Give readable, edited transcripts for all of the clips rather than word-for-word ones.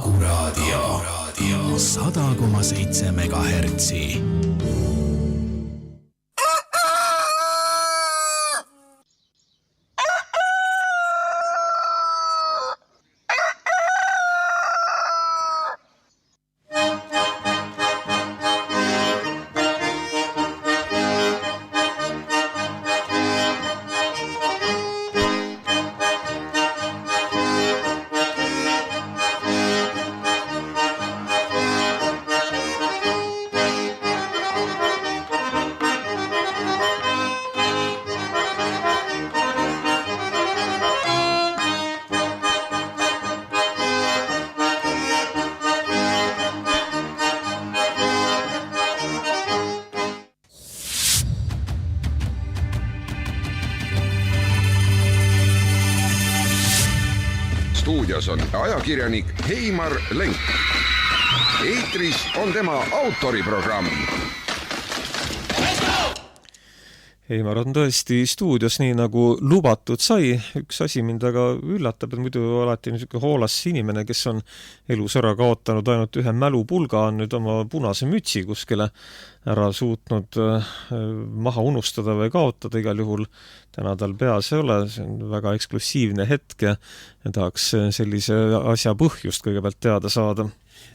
Kuku Raadio 100,7 megahertsi. Stuudios on ajakirjanik Heimar Lenk. Eetris on tema autoriprogramm. Heimar on tõesti stuudios nii nagu lubatud sai. Üks asi mind väga üllatab, et muidu alati niisugune hoolas inimene, kes on elus ära kaotanud ainult ühe mälupulga, on nüüd oma punase mütsi kuskile ära suutnud maha unustada või kaotada. Igal juhul täna tal peas ei ole, see on väga eksklusiivne hetk ja tahaks sellise asja põhjust kõigepealt teada saada.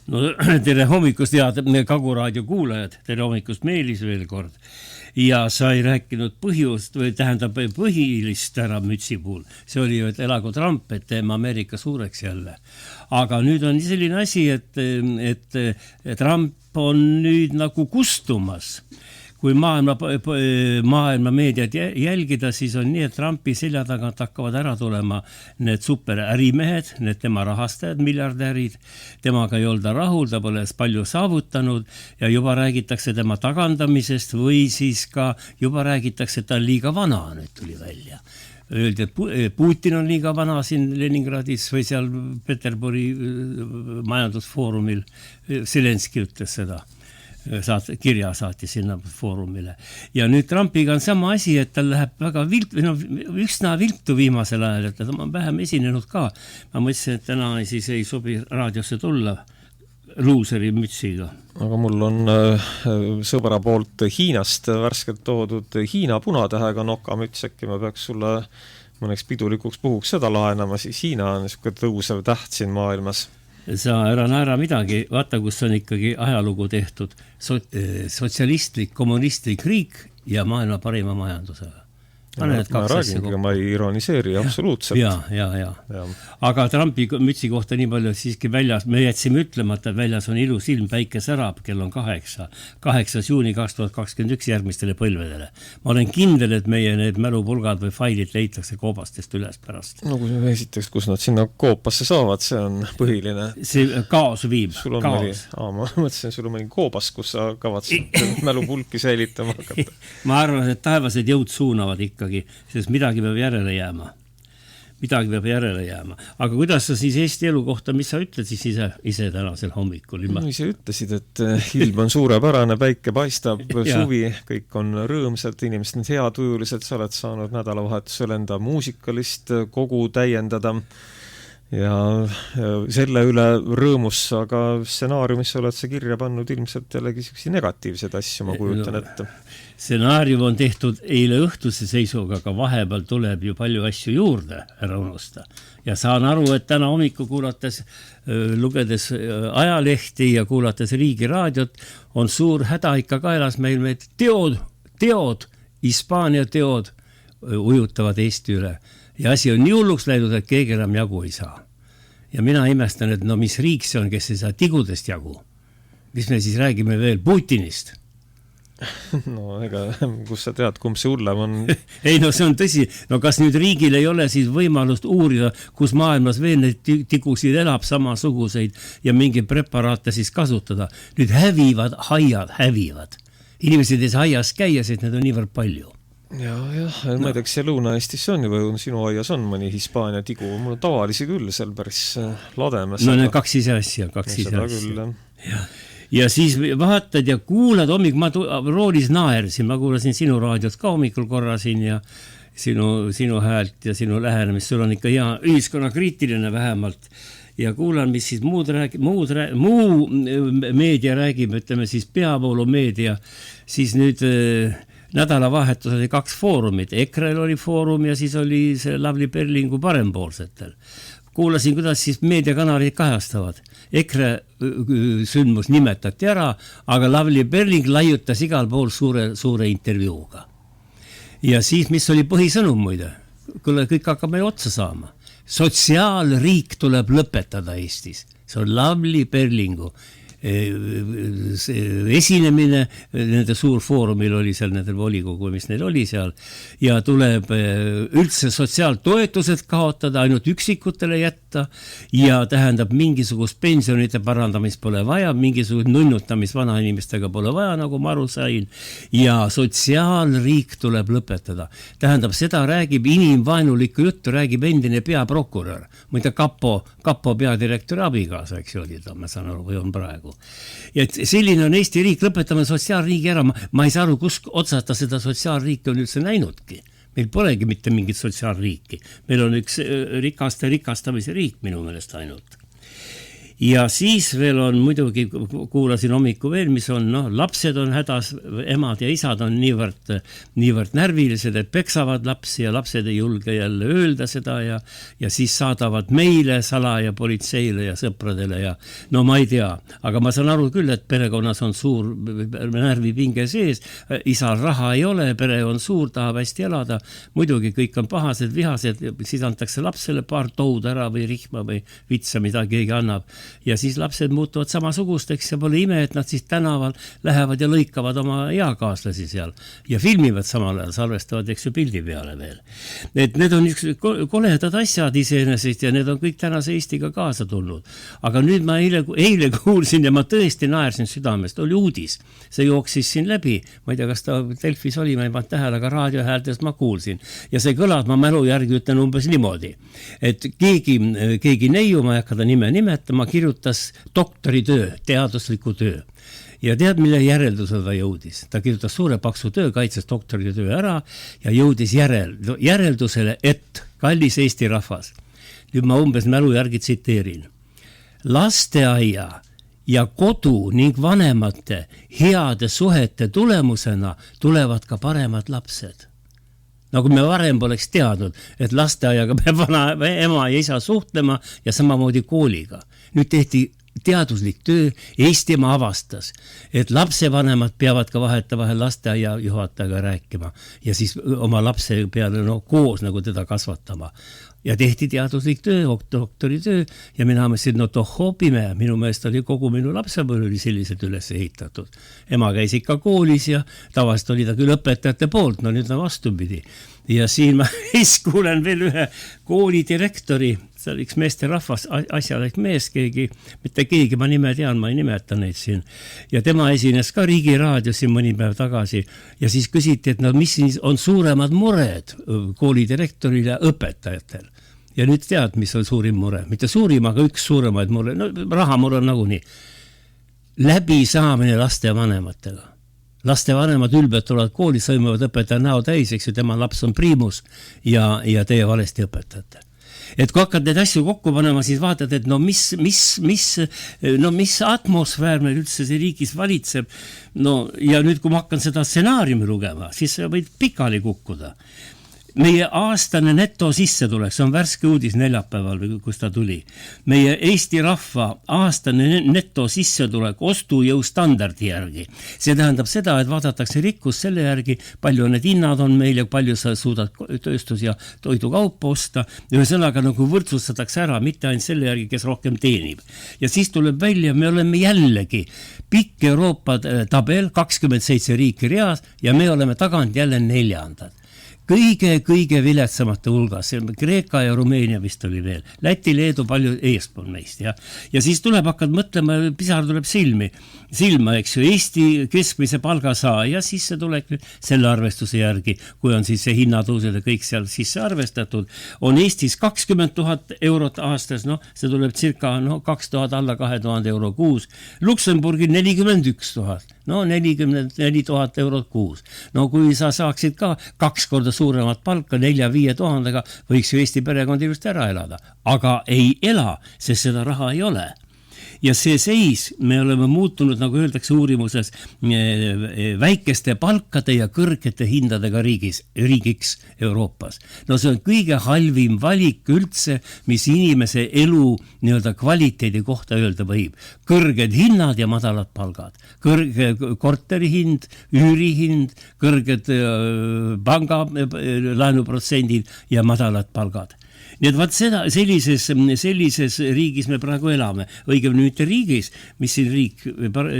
No tere hommikust, head Kuku Raadio kuulajad, tere hommikust Meelis veel kord. Ja sa ei rääkinud põhjust või tähendab põhilist ära mütsi puhul. See oli ju, et elagu Trump, et teeme Ameerika suureks jälle. Aga nüüd on selline asi, et Trump on nüüd nagu kustumas. Kui maailma meediat jälgida, siis on nii, et Trumpi selja tagant hakkavad ära tulema need superärimehed, need tema rahastajad, miljardärid. Temaga ei olda rahul, ta pole palju saavutanud ja juba räägitakse tema tagandamisest või siis ka juba räägitakse, et ta on liiga vana, nüüd tuli välja. Öeldi, et Putin on liiga vana siin Leningradis või seal Peterburi majandusfoorumil. Zelenski ütles seda. Kirja saati sinna foorumile. Ja nüüd Trumpiga on sama asi, et tal läheb väga üksna viltu viimasel ajal, et ta on vähem esinenud ka. Ma mõtlesin, et täna siis ei sobi raadiosse tulla luuseri mütsiga. Aga mul on sõbra poolt Hiinast värskelt toodud Hiina punatähega nokamüts, äkki ma peaks sulle mõneks pidulikuks puhuks seda laenama, siis Hiina on niisugune tõusev täht siin maailmas. Sa ära naera midagi, vaata, kus on ikkagi ajalugu tehtud. Sotsialistlik, kommunistlik riik ja maailma parima majandusega. Ma räägingi, ma ei ironiseeri absoluutselt. Ja. Aga Trumpi mütsi kohta nii palju siiski väljas, me jätsime ütlemata, et väljas on ilus ilm, päike särab, kell on 8. 8. juuni 2021 järgmistele põlvedele. Ma olen kindel, et meie need mälupulgad või failid leitakse koobastest üles pärast. No kui esiteks, kus nad sinna koopasse saavad, see on põhiline. See kaos viib. Ma mõtlesin, sul on mõni koobas, kus sa kavatsid mälupulki säilitama hakata. Ma arvan, et taevased jõud suunavad ikkagi, sest midagi peab järele jääma. Aga kuidas sa siis Eesti elu kohta, mis sa ütled siis ise tänasel hommikul? No ise ütlesid, et ilm on suurepärane, päike paistab, suvi, kõik on rõõmsad, inimesed on heatujulised, sa oled saanud nädalavahetusel enda muusikalist kogu täiendada ja selle üle rõõmus, aga stsenaariumis oled sa kirja pannud ilmselt jällegi negatiivseid asju, ma kujutan ette. Stsenaarium on tehtud eile õhtuse seisuga, aga vahepeal tuleb ju palju asju juurde ära unusta. Ja saan aru, et täna hommiku kuulates, lugedes ajalehti ja kuulates riigiraadiot, on suur häda ikka kaelas meil teod, Hispaania teod ujutavad Eesti üle. Ja asi on nii hulluks läinud, et keegi enam jagu ei saa. Ja mina imestan, et no mis riik see on, kes ei saa tigudest jagu? Mis me siis räägime veel Putinist? No ega, kus sa tead, kumb see hullem on? Ei, no see on tõsi. No kas nüüd riigil ei ole siis võimalust uurida, kus maailmas veel neid tigusid elab samasuguseid ja mingi preparaate siis kasutada? Nüüd hävivad. Inimesed ei saa aias käia, sest need on niivõrd palju. Ma ei tea, kas see Lõuna-Eestis on või sinu aias on mõni Hispaania tigu, mul on tavalisi küll seal päris lademas. No need kaks ise asja. Ja siis vaatad ja kuulad hommik, ma roolis naersin, ma kuulasin sinu raadiot ka hommikul korra siin ja sinu häält ja sinu lähenemist, sul on ikka hea ühiskonnakriitiline vähemalt ja kuulan, mis siis muu meedia räägib, ütleme siis peavoolumeedia, siis nüüd nädalavahetus oli 2 foorumit, EKRE-l oli foorum ja siis oli see Lavly Perlingu parempoolsetel. Kuulasin, kuidas siis meediakanalid kajastavad. EKRE sündmus nimetati ära, aga Lavly Perling laiutas igal pool suure intervjuuga. Ja siis, mis oli põhisõnum muide? Kõik hakkab meil otsa saama. Sotsiaalriik tuleb lõpetada Eestis. See on Lavly Perlingu esinemine, nende suur foorumil oli seal nende volikogu, mis neil oli seal, ja tuleb üldse sotsiaaltoetused kaotada, ainult üksikutele jätta ja tähendab mingisugust pensionite parandamist pole vaja, mingisugust nunnutamist vanainimestega pole vaja, nagu ma aru sain, ja sotsiaalriik tuleb lõpetada. Tähendab, seda räägib inimvaenulikku juttu, räägib endine peaprokurör, mõnda kapo peadirektori abikaasa, eks ju, ma saan aru, või on praegu. Ja selline on Eesti riik, lõpetame sotsiaalriigi ära, ma ei saa aru, kus otsast ta seda sotsiaalriiki on üldse näinudki. Meil polegi mitte mingit sotsiaalriiki. Meil on üks rikastamise riik minu meelest ainult. Ja siis veel on muidugi, kuulasin hommiku veel, mis on, lapsed on hädas, emad ja isad on niivõrd närvilised, et peksavad lapsi ja lapsed ei julge jälle öelda seda ja siis saadavad meile salaja politseile ja sõpradele ja no ma ei tea, aga ma saan aru küll, et perekonnas on suur närvipinge sees, isal raha ei ole, pere on suur, tahab hästi elada, muidugi kõik on pahased, vihased, siis antakse lapsele paar toud ära või rihma või vitsa, mida keegi annab. Ja siis lapsed muutuvad samasugusteks ja pole ime, et nad siis tänaval lähevad ja lõikavad oma eakaaslasi seal ja filmivad samal ajal, salvestavad, eks ju, pildi peale veel. Et need on üks koledad asjad iseenesest ja need on kõik tänase Eestiga kaasa tulnud. Aga nüüd ma eile kuulsin ja ma tõesti naersin südamest, oli uudis. See jooksis siin läbi, ma ei tea, kas ta Delfis oli, ma ei pannud tähele, aga raadiohäältest ma kuulsin. Ja see kõlad, ma mälu järgi ütlen umbes niimoodi, et keegi neiu, ma ei hakka ta nime nimetama, kirjutas doktoritöö, teadusliku töö. Ja tead, mille järeldusel ta jõudis? Ta kirjutas suure paksu töö, kaitses doktoritöö ära ja jõudis järeldusele, et kallis Eesti rahvas, nüüd ma umbes mälu järgi tsiteerin, lasteaia ja kodu ning vanemate heade suhete tulemusena tulevad ka paremad lapsed. Nagu me varem poleks teadnud, et lasteaiaga peab ema ja isa suhtlema ja samamoodi kooliga. Nüüd tehti teaduslik töö, Eestimaa avastas, et lapsevanemad peavad ka vahetevahel lasteaia juhatajaga rääkima ja siis oma lapse peale koos nagu teda kasvatama. Ja tehti teaduslik töö, doktoritöö ja mina mõtlesin, tohoo pime, minu meelest oli kogu minu lapsepõlv oli selliselt üles ehitatud. Ema käis ikka koolis ja tavaliselt oli ta küll õpetajate poolt, nüüd on vastupidi. Ja siin ma kuulen veel ühe koolidirektori, see oli üks meesterahvas, asjalik mees, mitte keegi, ma nime tean, ma ei nimeta neid siin. Ja tema esines ka Riigi Raadios siin mõni päev tagasi ja siis küsiti, et mis on suuremad mured koolidirektoril ja õpetajatel. Ja nüüd tead, mis on suurim mure. Mitte suurim, aga üks suuremaid mure. Rahamure on nagunii. Läbisaamine laste vanematega. Laste vanemad ülbed tulevad kooli, sõimavad õpetaja näo täis, eks ju, tema laps on priimus ja teie valesti õpetajate. Et kui hakkad need asju kokku panema, siis vaatad, et mis atmosfäär meil üldse see riigis valitseb. Ja nüüd, kui ma hakkan seda stsenaariumi lugema, siis võid pikali kukkuda. Meie aastane neto sissetulek, see on värske uudis neljapäeval, kus ta tuli. Meie Eesti rahva aastane neto sissetulek ostujõu standardi järgi. See tähendab seda, et vaadatakse rikkus selle järgi, palju need hinnad on meil ja palju sa suudad tööstus- ja toidukaupa osta. Ühesõnaga nagu võrdsustatakse ära, mitte ainult selle järgi, kes rohkem teenib. Ja siis tuleb välja, me oleme jällegi pikk Euroopa tabel, 27 riiki reas ja me oleme tagant jälle 4. Kõige viletsamate hulgas, Kreeka ja Rumeenia vist oli veel, Läti, Leedu palju eespool meist, ja siis tuleb hakkad mõtlema, pisar tuleb silma, eks ju, Eesti keskmise palga saaja sisse tulek selle arvestuse järgi, kui on siis see hinnatõused ja kõik seal sisse arvestatud, on Eestis 20 000 eurot aastas, see tuleb circa 2000 alla 2000 euro kuus, Luksemburgil 41 000, 44 000 eurot kuus. Kui sa saaksid ka 2 korda saada suuremat palka 4-5 tuhandega, võiks ju Eesti perekond ilusti ära elada. Aga ei ela, sest seda raha ei ole. Ja see seis, me oleme muutunud, nagu öeldakse uurimuses, väikeste palkade ja kõrgete hindadega riigiks Euroopas. No see on kõige halvim valik üldse, mis inimese elu nii-öelda kvaliteedi kohta öelda võib. Kõrged hinnad ja madalad palgad. Kõrge korteri hind, üürihind, kõrged panga laenuprotsendid ja madalad palgad. Nii et vaat seda, sellises riigis me praegu elame. Õigemini mitte riigis, mis siin riik,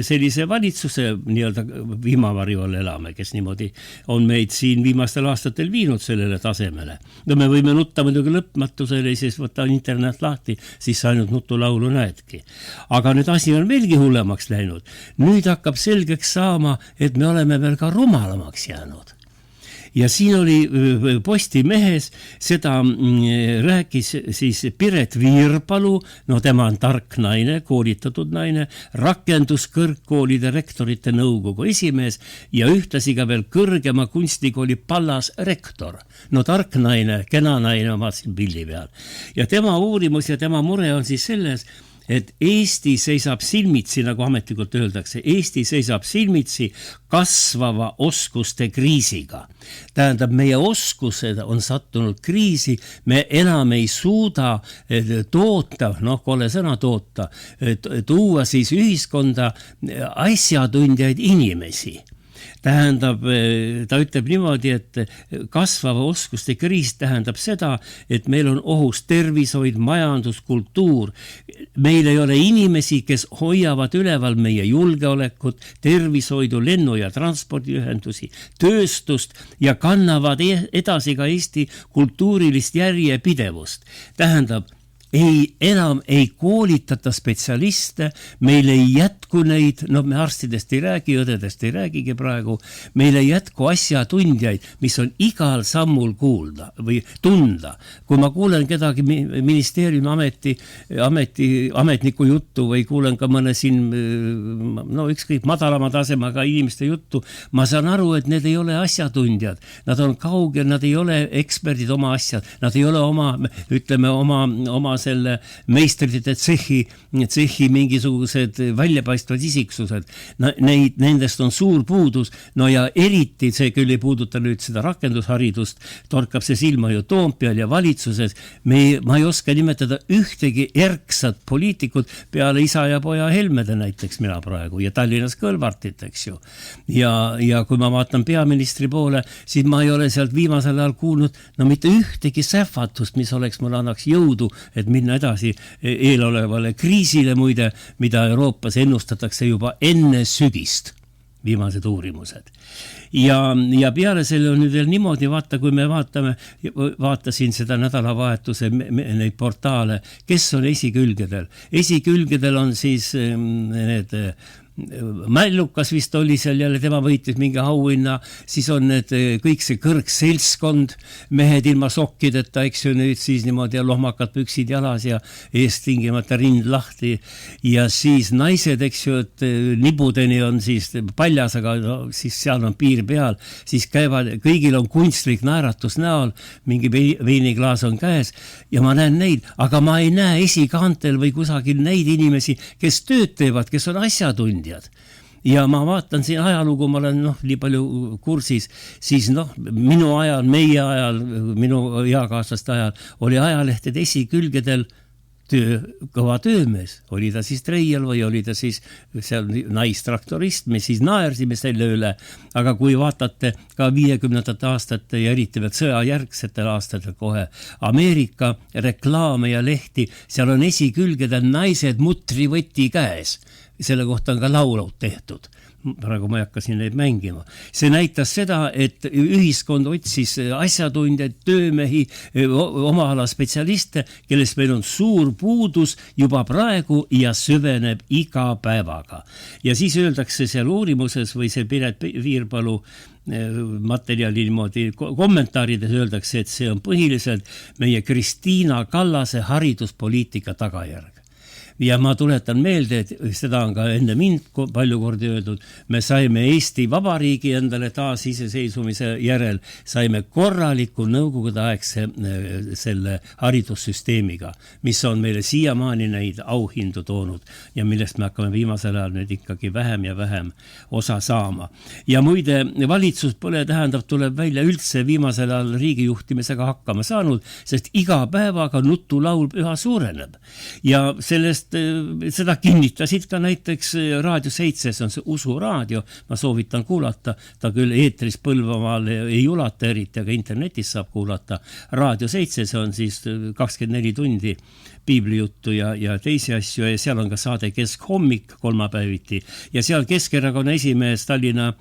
sellise valitsuse nii-öelda vihmavari all elame, kes niimoodi on meid siin viimastel aastatel viinud sellele tasemele. No me võime nutta muidugi lõpmatusele, siis võtta internet lahti, siis ainult nutulaulu näedki. Aga nüüd asi on veelgi hullemaks läinud. Nüüd hakkab selgeks saama, et me oleme veel ka rumalamaks jäänud. Ja siin oli Postimehes, seda rääkis siis Piret Viirpalu, no tema on tark naine, koolitatud naine, rakenduskõrgkoolide rektorite nõukogu esimees ja ühtlasi ka veel kõrgema kunstikooli Pallas rektor. No tark naine, kena naine oma siin pilli peal. Ja tema uurimus ja tema mure on siis selles, et Eesti seisab silmitsi, nagu ametlikult öeldakse, Eesti seisab silmitsi kasvava oskuste kriisiga. Tähendab, meie oskused on sattunud kriisi, me enam ei suuda toota, kole sõna toota, tuua siis ühiskonda asjatundjaid inimesi. Tähendab, ta ütleb niimoodi, et kasvava oskuste kriis tähendab seda, et meil on ohus tervishoid, majandus, kultuur. Meil ei ole inimesi, kes hoiavad üleval meie julgeolekut, tervishoidu, lennu- ja transpordiühendusi, tööstust ja kannavad edasi ka Eesti kultuurilist järjepidevust. Tähendab, enam ei koolitata spetsialiste, meil ei jätku neid, me arstidest ei räägi, õdedest ei räägigi praegu, meil ei jätku asjatundjaid, mis on igal sammul kuulda või tunda. Kui ma kuulen kedagi ministeeriumi ametniku juttu või kuulen ka mõne siin, ükskõik madalama tasemaga inimeste juttu, ma saan aru, et need ei ole asjatundjad. Nad on kaugel, nad ei ole eksperdid oma asjad, nad ei ole oma selle meistrite tsehhi mingisugused väljapaistvad isiksused. Nendest on suur puudus. No ja eriti see küll ei puuduta nüüd seda rakendusharidust, torkab see silma ju Toompeal ja valitsuses. Ma ei oska nimetada ühtegi erksat poliitikut peale isa ja poja Helmede näiteks mina praegu ja Tallinnas Kõlvartit, eks ju. Ja kui ma vaatan peaministri poole, siis ma ei ole sealt viimasel ajal kuulnud mitte ühtegi sähvatust, mis oleks mulle annaks jõudu, et minna edasi eelolevale kriisile muide, mida Euroopas ennustatakse juba enne sügist, viimased uurimused. Ja peale selle on nüüd veel niimoodi, vaata, kui me vaatasin seda nädalavahetuse neid portaale, kes on esikülgedel. Esikülgedel on siis need Mällukas vist oli seal jälle, tema võitis mingi auhinna, siis on need kõik see kõrgseltskond, mehed ilma sokkideta, eks ju nüüd siis niimoodi ja lohmakad püksid jalas ja eest tingimata rind lahti ja siis naised, eks ju, et nibudeni on siis paljas, aga siis seal on piir peal, siis käivad, kõigil on kunstlik naeratus näol, mingi veiniklaas on käes ja ma näen neid, aga ma ei näe esikaantel või kusagil neid inimesi, kes tööd teevad, kes on asjatundjad. Ja ma vaatan siin ajalugu, ma olen nii palju kursis, siis minu ajal, meie ajal, minu eakaaslaste ajal oli ajalehtede esikülgedel kõva töömees. Oli ta siis treial või oli ta siis seal naistraktorist, me siis naersime selle üle, aga kui vaatate ka 50. aastate ja eriti veel sõjajärgsetel aastatel kohe Ameerika reklaame ja lehti, seal on esikülgedel naised mutrivõti käes. Selle kohta on ka laulud tehtud. Praegu ma ei hakka siin neid mängima. See näitas seda, et ühiskond otsis asjatundjaid, töömehi, oma ala spetsialiste, kellest meil on suur puudus juba praegu ja süveneb iga päevaga. Ja siis öeldakse seal uurimuses või see Piret Viirpalu materjali niimoodi kommentaarides öeldakse, et see on põhiliselt meie Kristiina Kallase hariduspoliitika tagajärg. ja ma tuletan meelde, et seda on ka enne mind palju kordi öeldud, me saime Eesti Vabariigi endale taasiseseisvumise järel, saime korraliku nõukogudeaegse selle haridussüsteemiga, mis on meile siiamaani neid auhindu toonud ja millest me hakkame viimasel ajal nüüd ikkagi vähem ja vähem osa saama. Ja muide, valitsus pole tuleb välja üldse viimasel ajal riigijuhtimisega hakkama saanud, sest iga päevaga nutulaul üha suureneb. Ja seda kinnitasid ka näiteks Raadio 7, see on see usuraadio, ma soovitan kuulata, ta küll eetris Põlvamaal ei ulata eriti, aga internetis saab kuulata. Raadio 7, see on siis 24 tundi piiblijuttu ja teisi asju ja seal on ka saade Keskhommik kolmapäeviti ja seal Keskerakonna esimees, Tallinna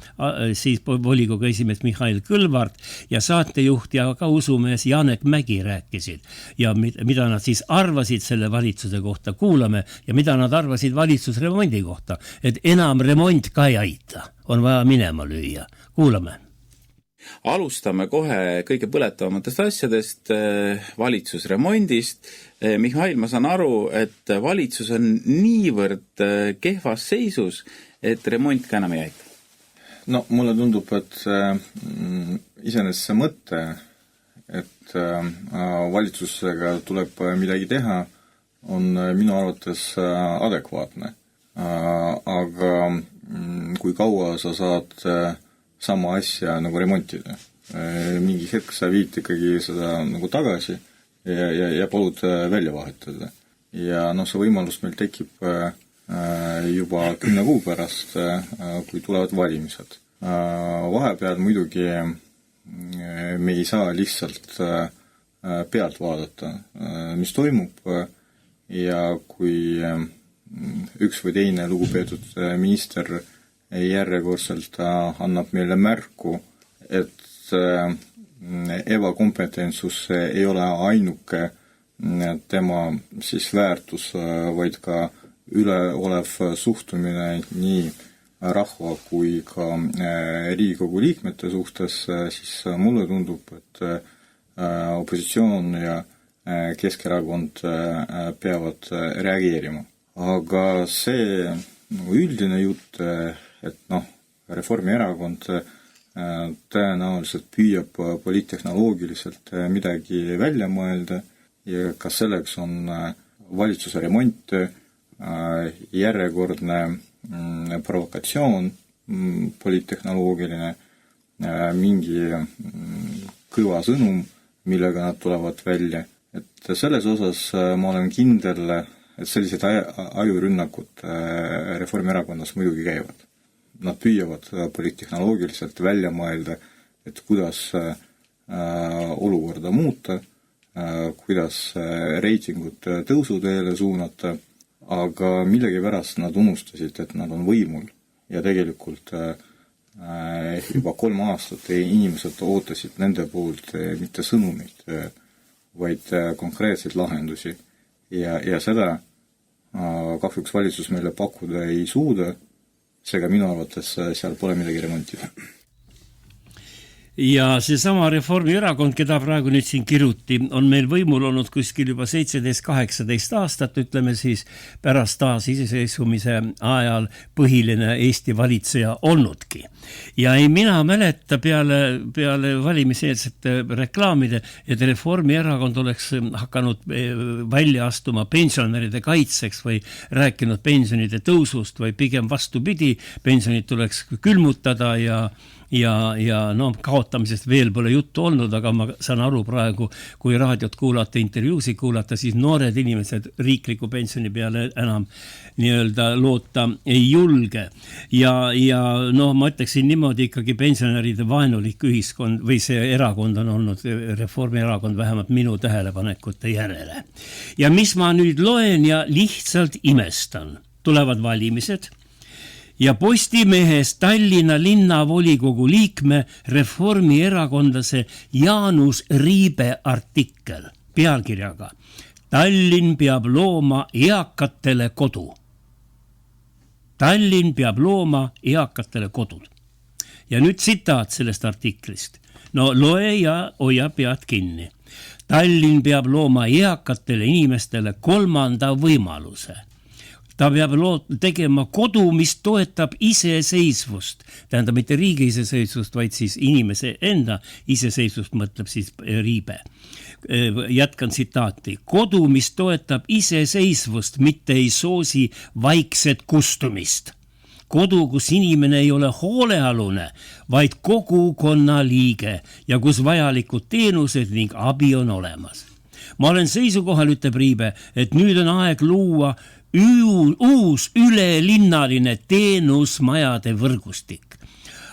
siis volikogu esimees Mihhail Kõlvart ja saatejuht ja ka usumees Janek Mägi rääkisid ja mida nad siis arvasid selle valitsuse kohta, kuulame ja mida nad arvasid valitsusremondi kohta, et enam remont ka ei aita, on vaja minema lüüa. Kuulame. Alustame kohe kõige põletavamatest asjadest, valitsusremondist. Mihhail, ma saan aru, et valitsus on niivõrd kehvas seisus, et remont ka enam ei aita. No, mulle tundub, et iseenesest see mõte, et valitsusega tuleb midagi teha, on minu arvates adekvaatne. Aga kui kaua sa saad sama asja nagu remontida. Mingi hetk sa viid ikkagi seda nagu tagasi ja palud välja vahetada. Ja see võimalus meil tekib juba 10 kuu pärast, kui tulevad valimised. Vahepeal muidugi me ei saa lihtsalt pealt vaadata, mis toimub ja kui üks või teine lugupeetud minister järjekordselt annab meile märku, et ebakompetentsus ei ole ainuke tema siis väärtus, vaid ka üleolev suhtumine nii rahva kui ka Riigikogu liikmete suhtes, siis mulle tundub, et opositsioon ja Keskerakond peavad reageerima. Aga see üldine jutt, et Reformierakond tõenäoliselt püüab poliittehnoloogiliselt midagi välja mõelda ja kas selleks on valitsuse remont, järjekordne provokatsioon poliittehnoloogiline, mingi kõva sõnum, millega nad tulevad välja. Et selles osas ma olen kindel, et sellised ajurünnakud Reformierakonnas muidugi käivad. Nad püüavad poliittehnoloogiliselt välja mõelda, et kuidas olukorda muuta, kuidas reitingud tõusuteele suunata, aga millegipärast nad unustasid, et nad on võimul ja tegelikult juba 3 aastat inimesed ootasid nende poolt mitte sõnumid, vaid konkreetseid lahendusi ja seda kahjuks valitsus meile pakkuda ei suuda, seega minu arvates seal pole midagi remontida. Ja seesama Reformierakond, keda praegu nüüd siin kiruti, on meil võimul olnud kuskil juba 17-18 aastat, ütleme siis pärast taasiseseisvumise ajal põhiline Eesti valitseja olnudki. Ja ei mina mäleta peale valimiseelsete reklaamide, et Reformierakond oleks hakanud välja astuma pensionäride kaitseks või rääkinud pensionide tõusust või pigem vastupidi, pensionid tuleks külmutada ja kaotamisest veel pole juttu olnud, aga ma saan aru praegu, kui raadiot kuulata, intervjuusi kuulata, siis noored inimesed riikliku pensioni peale enam nii-öelda loota ei julge. Ja ma ütleksin niimoodi ikkagi pensionäride vaenulik ühiskond või see erakond on olnud Reformierakond vähemalt minu tähelepanekute järele. Ja mis ma nüüd loen ja lihtsalt imestan. Tulevad valimised ja Postimehes Tallinna linnavolikogu liikme reformierakondlase Jaanus Riibe artikkel pealkirjaga Tallinn peab looma eakatele kodu. Tallinn peab looma eakatele kodud. Ja nüüd tsitaat sellest artiklist. No loe ja hoia pead kinni. Tallinn peab looma eakatele inimestele 3. võimaluse. ta peab tegema kodu, mis toetab iseseisvust. Tähendab mitte riigi iseseisvust, vaid siis inimese enda iseseisvust, mõtleb siis Riibe. Jätkan tsitaati. Kodu, mis toetab iseseisvust, mitte ei soosi vaikset kustumist. Kodu, kus inimene ei ole hoolealune, vaid kogukonna liige ja kus vajalikud teenused ning abi on olemas. Ma olen seisukohal, ütleb Riibe, et nüüd on aeg luua uus ülelinnaline teenusmajade võrgustik,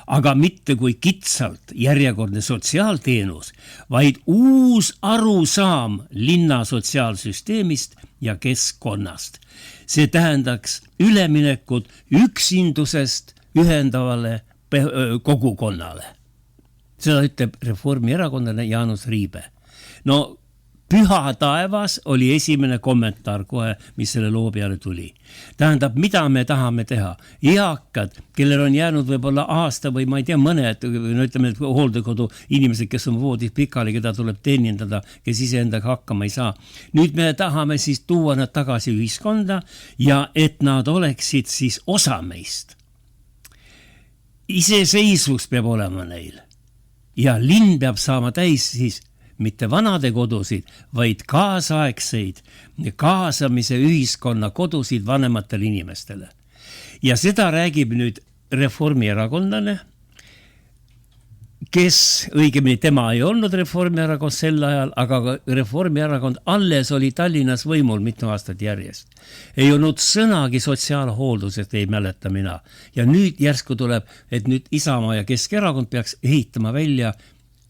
aga mitte kui kitsalt järjekordne sotsiaalteenus, vaid uus arusaam linna sotsiaalsüsteemist ja keskkonnast. See tähendaks üleminekut üksindusest ühendavale kogukonnale. Seda ütleb reformierakondlane Jaanus Riibe. No püha taevas oli esimene kommentaar kohe, mis selle loo peale tuli. Tähendab, mida me tahame teha? Eakad, kellel on jäänud võib-olla aasta või ma ei tea, mõned, no ütleme, et hooldekodu inimesed, kes on voodis pikali, keda tuleb teenindada, kes iseendaga hakkama ei saa. Nüüd me tahame siis tuua nad tagasi ühiskonda ja et nad oleksid siis osa meist. Iseseisvus peab olema neil ja linn peab saama täis siis mitte vanade kodusid, vaid kaasaegseid kaasamise ühiskonna kodusid vanematele inimestele. Ja seda räägib nüüd reformierakondlane, kes, õigemini tema ei olnud Reformierakond sel ajal, aga Reformierakond alles oli Tallinnas võimul mitu aastat järjest. Ei olnud sõnagi sotsiaalhooldusest, ei mäleta mina. Ja nüüd järsku tuleb, et nüüd Isamaa ja Keskerakond peaks ehitama välja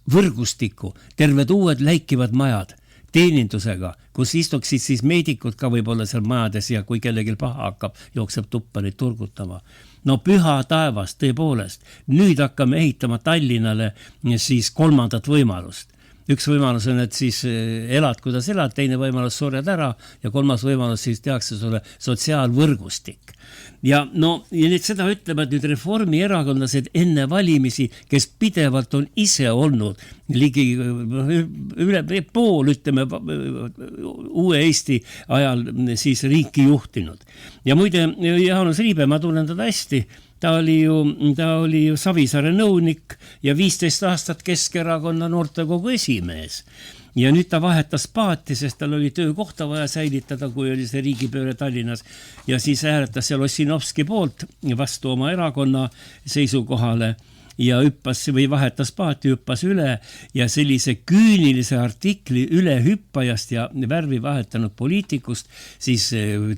võrgustiku, terved uued läikivad majad teenindusega, kus istuksid siis meedikud ka võib-olla seal majades ja kui kellelgi paha hakkab, jookseb tuppa neid turgutama. No püha taevas, tõepoolest, nüüd hakkame ehitama Tallinnale siis 3. võimalust. Üks võimalus on, et siis elad, kuidas elad, teine võimalus sured ära ja 3. võimalus siis tehakse sulle sotsiaalvõrgustik. Ja no, ja nüüd seda ütlevad nüüd reformierakondlased enne valimisi, kes pidevalt on ise olnud ligi üle pool, ütleme, uue Eesti ajal siis riiki juhtinud. Ja muide, Jaanus Riibe, ma tunnen teda hästi, ta oli ju Savisaare nõunik ja 15 aastat Keskerakonna noortekogu esimees. Ja nüüd ta vahetas paati, sest tal oli töökohta vaja säilitada, kui oli see riigipööre Tallinnas. Ja siis hääletas seal Ossinovski poolt vastu oma erakonna seisukohale ja hüppas või vahetas paati, hüppas üle ja sellise küünilise artikli üle hüppajast ja värvi vahetanud poliitikust siis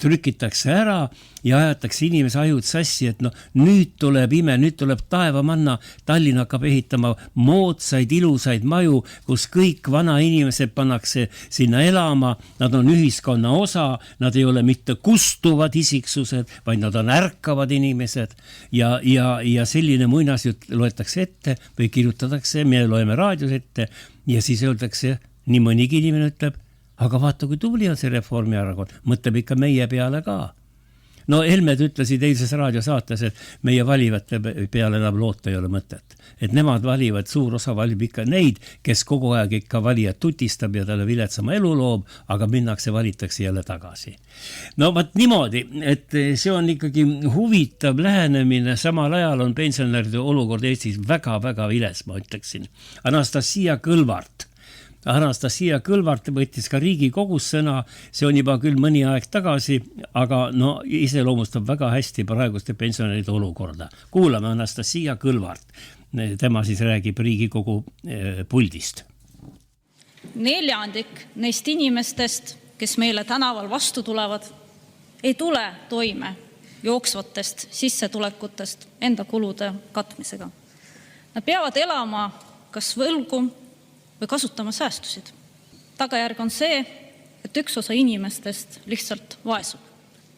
trükitakse ära ja ajatakse inimese ajud sassi, et no nüüd tuleb ime, nüüd tuleb taeva manna, Tallinn hakkab ehitama moodsaid, ilusaid maju, kus kõik vana inimesed pannakse sinna elama, nad on ühiskonna osa, nad ei ole mitte kustuvad isiksused, vaid nad on ärkavad inimesed ja selline muinasjutt loetakse ette või kirjutatakse, me loeme raadios ette ja siis öeldakse, nii mõnigi inimene ütleb, aga vaata, kui tubli on see Reformierakond, mõtleb ikka meie peale ka. No Helmed ütlesid eilses raadiosaates, et meie valivate peale enam loota ei ole mõtet. Et nemad valivad, suur osa valib ikka neid, kes kogu aeg ikka valijad tutistab ja talle viletsama elu loob, aga minnakse, valitakse jälle tagasi. No vaat niimoodi, et see on ikkagi huvitav lähenemine, samal ajal on pensionäride olukord Eestis väga-väga viles, ma ütleksin. Anastasia Kõlvart võttis ka Riigikogus sõna, see on juba küll mõni aeg tagasi, aga no iseloomustab väga hästi praeguste pensionäride olukorda. Kuulame Anastasia Kõlvart, tema siis räägib Riigikogu puldist. 1/4 neist inimestest, kes meile tänaval vastu tulevad, ei tule toime jooksvatest sissetulekutest enda kulude katmisega. Nad peavad elama kas võlgu või kasutama säästusid. Tagajärg on see, et üks osa inimestest lihtsalt vaesub.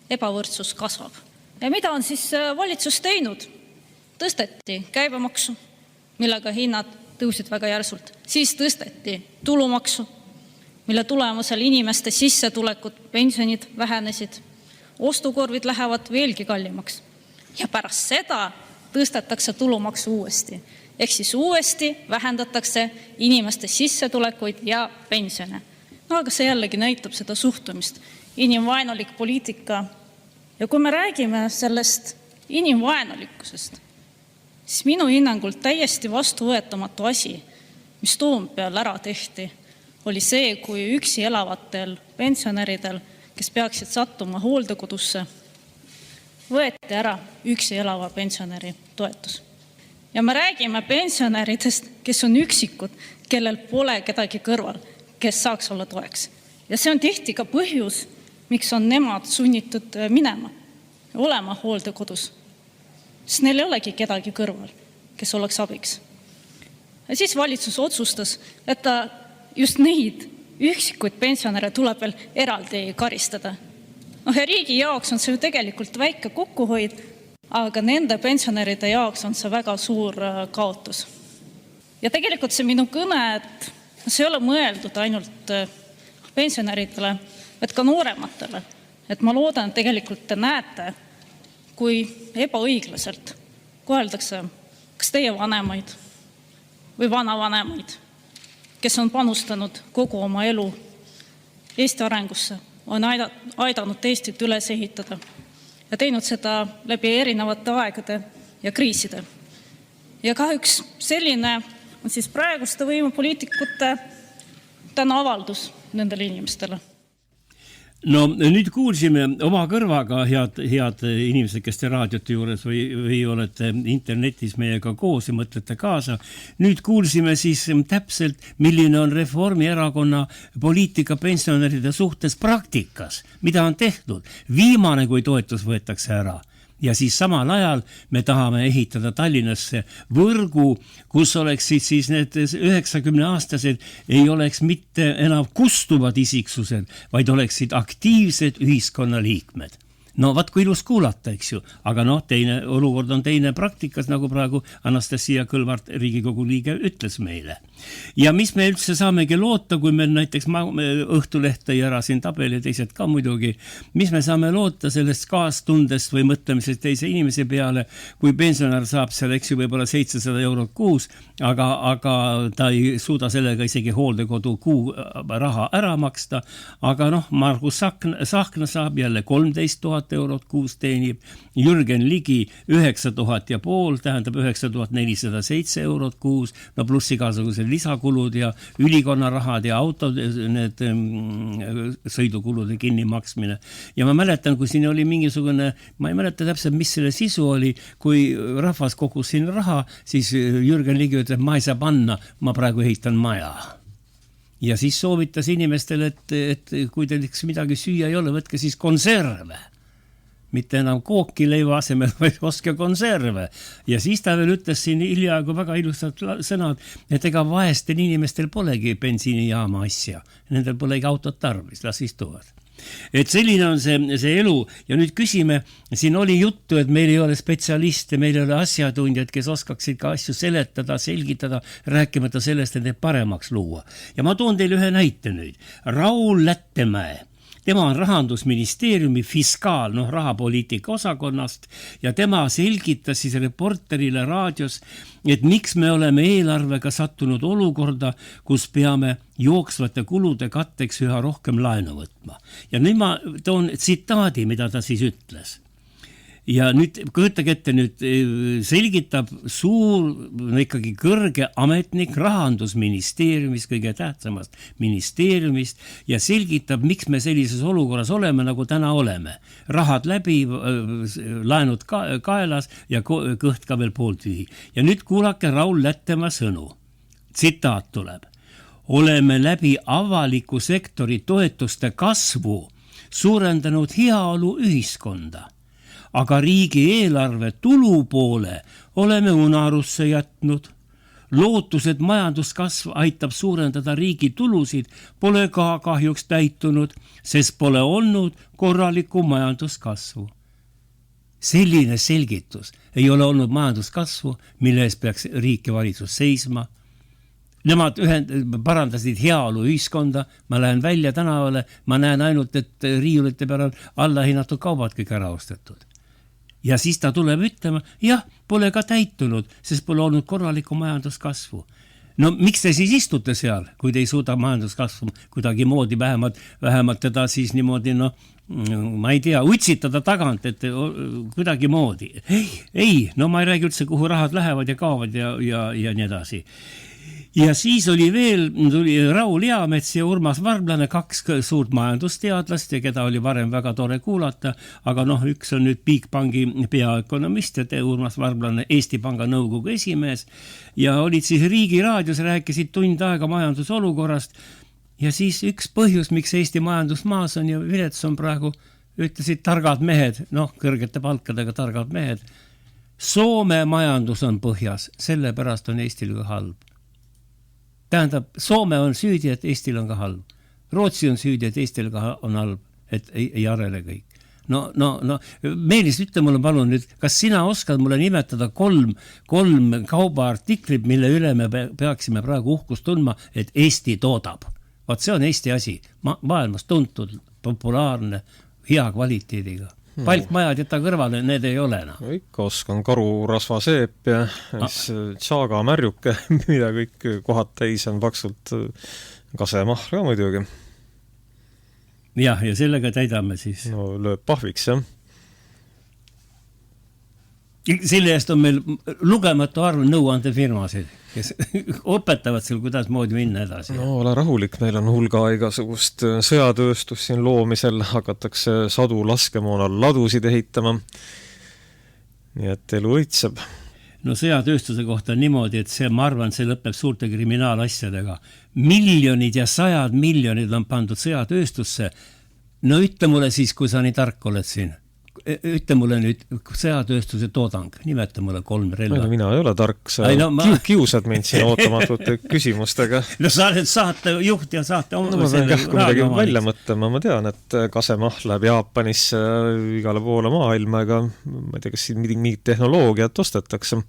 Ebavõrdsus kasvab. Ja mida on siis valitsus teinud? Tõsteti käibemaksu, millega hinnad tõusid väga järsult. Siis tõsteti tulumaksu, mille tulemusel inimeste sissetulekud, pensionid vähenesid. Ostukorvid lähevad veelgi kallimaks. Ja pärast seda tõstetakse tulumaksu uuesti. Ehk siis uuesti vähendatakse inimeste sissetulekuid ja pensione. No aga see jällegi näitab seda suhtumist. Inimvaenulik poliitika Ja kui me räägime sellest inimvaenulikkusest, siis minu hinnangul täiesti vastuvõetamatu asi, mis Toompeal ära tehti, oli see, kui üksi elavatel pensionäridel, kes peaksid sattuma hooldekodusse, võeti ära üksi elava pensionäri toetus. Ja me räägime pensionäridest, kes on üksikud, kellel pole kedagi kõrval, kes saaks olla toeks. Ja see on tihti ka põhjus, miks on nemad sunnitud minema ja olema hooldekodus. Sest neil ei olegi kedagi kõrval, kes oleks abiks. Ja siis valitsus otsustas, et ta just neid üksikuid pensionäre tuleb veel eraldi karistada. Ja riigi jaoks on see ju tegelikult väike kokkuhoid, aga nende pensionäride jaoks on see väga suur kaotus. Ja tegelikult see minu kõne, et see ei ole mõeldud ainult pensionäridele, et ka noorematele. Et ma loodan, et tegelikult te näete, kui ebaõiglaselt koheldakse kas teie vanemaid või vanavanemaid, kes on panustanud kogu oma elu Eesti arengusse, on aidanud Eestit üles ehitada ja teinud seda läbi erinevate aegade ja kriiside. Ja kahjuks selline on siis praeguste võimupoliitikute täna avaldus nendele inimestele. No nüüd kuulsime oma kõrvaga, head inimesed, kes te raadiote juures või olete internetis meiega koos ja mõtlete kaasa. Nüüd kuulsime siis täpselt, milline on Reformierakonna poliitika pensionäride suhtes praktikas, mida on tehtud. Viimane, kui toetus võetakse ära. Ja siis samal ajal me tahame ehitada Tallinnasse võrgu, kus oleksid siis need 90-aastased, ei oleks mitte enam kustuvad isiksused, vaid oleksid aktiivsed ühiskonnaliikmed. No vaat kui ilus kuulata, eks ju, aga teine olukord on teine praktikas, nagu praegu Anastasia Kõlvart, Riigikogu liige, ütles meile. Ja mis me üldse saamegi loota, kui meil näiteks Õhtuleht tõi ära siin tabel ja teised ka muidugi, mis me saame loota sellest kaastundest või mõtlemisest teise inimese peale, kui pensionär saab seal, eks ju, võib-olla 700 eurot kuus, aga ta ei suuda sellega isegi hooldekodu kuu raha ära maksta, aga Margus Sahkna saab jälle 13 000 eurot kuus teenib, Jürgen Ligi 9000 ja pool, tähendab 9407 eurot kuus, pluss igasugused lisakuluud ja ülikonnarahad ja autod, need sõidukulude kinnimaksmine. Ja ma mäletan, kui siin oli mingisugune, ma ei mäleta täpselt, mis selle sisu oli, kui rahvas kogus siin raha, siis Jürgen Ligi ütleb, ma ei saa panna, ma praegu ehitan maja. Ja siis soovitas inimestele, et kui teil midagi süüa ei ole, võtke siis konserve. Mitte enam kooki leiva asemel, vaid ostke konserve. Ja siis ta veel ütles siin hiljaaegu väga ilusad sõnad, et ega vaestel inimestel polegi bensiinijaama asja. Nendel polegi autot tarvis, las istuvad. Et selline on see elu. Ja nüüd küsime, siin oli juttu, et meil ei ole spetsialiste, meil ei ole asjatundjad, kes oskaksid ka asju seletada, selgitada, rääkimata sellest, et need paremaks luua. Ja ma toon teile ühe näite nüüd. Raul Lättemäe. Tema on Rahandusministeeriumi fiskaal, rahapoliitika osakonnast ja tema selgitas siis reporterile raadios, et miks me oleme eelarvega sattunud olukorda, kus peame jooksvate kulude katteks üha rohkem laenu võtma. Ja nüüd ma toon tsitaadi, mida ta siis ütles. Ja nüüd kujutage ette, nüüd selgitab suur, ikkagi kõrge ametnik Rahandusministeeriumist, kõige tähtsamast ministeeriumist ja selgitab, miks me sellises olukorras oleme, nagu täna oleme. Rahad läbi, laenud kaelas ja kõht ka veel pooltühi. Ja nüüd kuulake Raul Lättemaa sõnu. Tsitaat tuleb. Oleme läbi avaliku sektori toetuste kasvu suurendanud heaolu ühiskonda. Aga riigi eelarve tulu poole oleme unarusse jätnud. Lootused majanduskasv aitab suurendada riigi tulusid, pole ka kahjuks täitunud, sest pole olnud korralikku majanduskasvu. Selline selgitus ei ole olnud majanduskasvu, mille eest peaks riik ja valitsus seisma. Nemad parandasid heaolu ühiskonda, ma lähen välja tänavale, ma näen ainult, et riiulite peal on allahinnatud kaubad kõik ära ostetud. Ja siis ta tuleb ütlema, jah, pole ka täitunud, sest pole olnud korralikku majanduskasvu. no miks te siis istute seal, kui te ei suuda majanduskasvu kuidagi moodi vähemalt teda siis niimoodi, ma ei tea, utsitada tagant, et kuidagi moodi. Ei, no ma ei räägi üldse, kuhu rahad lähevad ja kaovad ja nii edasi. Ja siis tuli Raul Eamets ja Urmas Varblane, 2 suurt majandusteadlast ja keda oli varem väga tore kuulata, aga üks on nüüd Bigbanki peaökonomist ja Urmas Varblane Eesti Panga nõukogu esimees ja olid siis Riigi raadios, rääkisid tund aega majandusolukorrast ja siis üks põhjus, miks Eesti majandus maas on ja vilets on praegu, ütlesid targad mehed, kõrgete palkadega targad mehed, Soome majandus on põhjas, sellepärast on Eestil ka halb. Tähendab, Soome on süüdi, et Eestil on ka halb. Rootsi on süüdi, et Eestil ka on halb, et ei arele kõik. No, Meelis, ütle mulle palun nüüd, kas sina oskad mulle nimetada kolm kaubaartiklit, mille üle me peaksime praegu uhkust tundma, et Eesti toodab? Vaat see on Eesti asi, maailmas tuntud, populaarne, hea kvaliteediga. Palkmajad jätta kõrvale, need ei ole enam. Ikka oskan karurasvaseep ja tšaaga märjuke, mida kõik kohad täis on paksult kasemahl ka muidugi. Ja sellega täidame siis. No lööb pahviks, jah. Selle eest on meil lugematu arv nõuandefirmasid, kes õpetavad seal, kuidas moodi minna edasi. No ole rahulik, meil on hulga igasugust sõjatööstus siin loomisel, hakatakse sadu laskemoonal ladusid ehitama. Nii et elu õitseb. No sõjatööstuse kohta on niimoodi, et ma arvan, see lõpeb suurte kriminaalasjadega. Miljonid ja 100 miljonid on pandud sõjatööstusse. No ütle mulle siis, kui sa nii tark oled siin. Ütle mulle nüüd sõjatööstuse toodang, nimeta mulle 3 relva. Mina ei ole tark, sa kiusad mind siin ootamatute küsimustega. No sa oled saatejuht ja saate ma pean kähku midagi välja mõtlema, ma tean, et kasemahl läheb Jaapanisse igale poole maailma, ega ma ei tea, kas siin mingit tehnoloogiat ostetakse.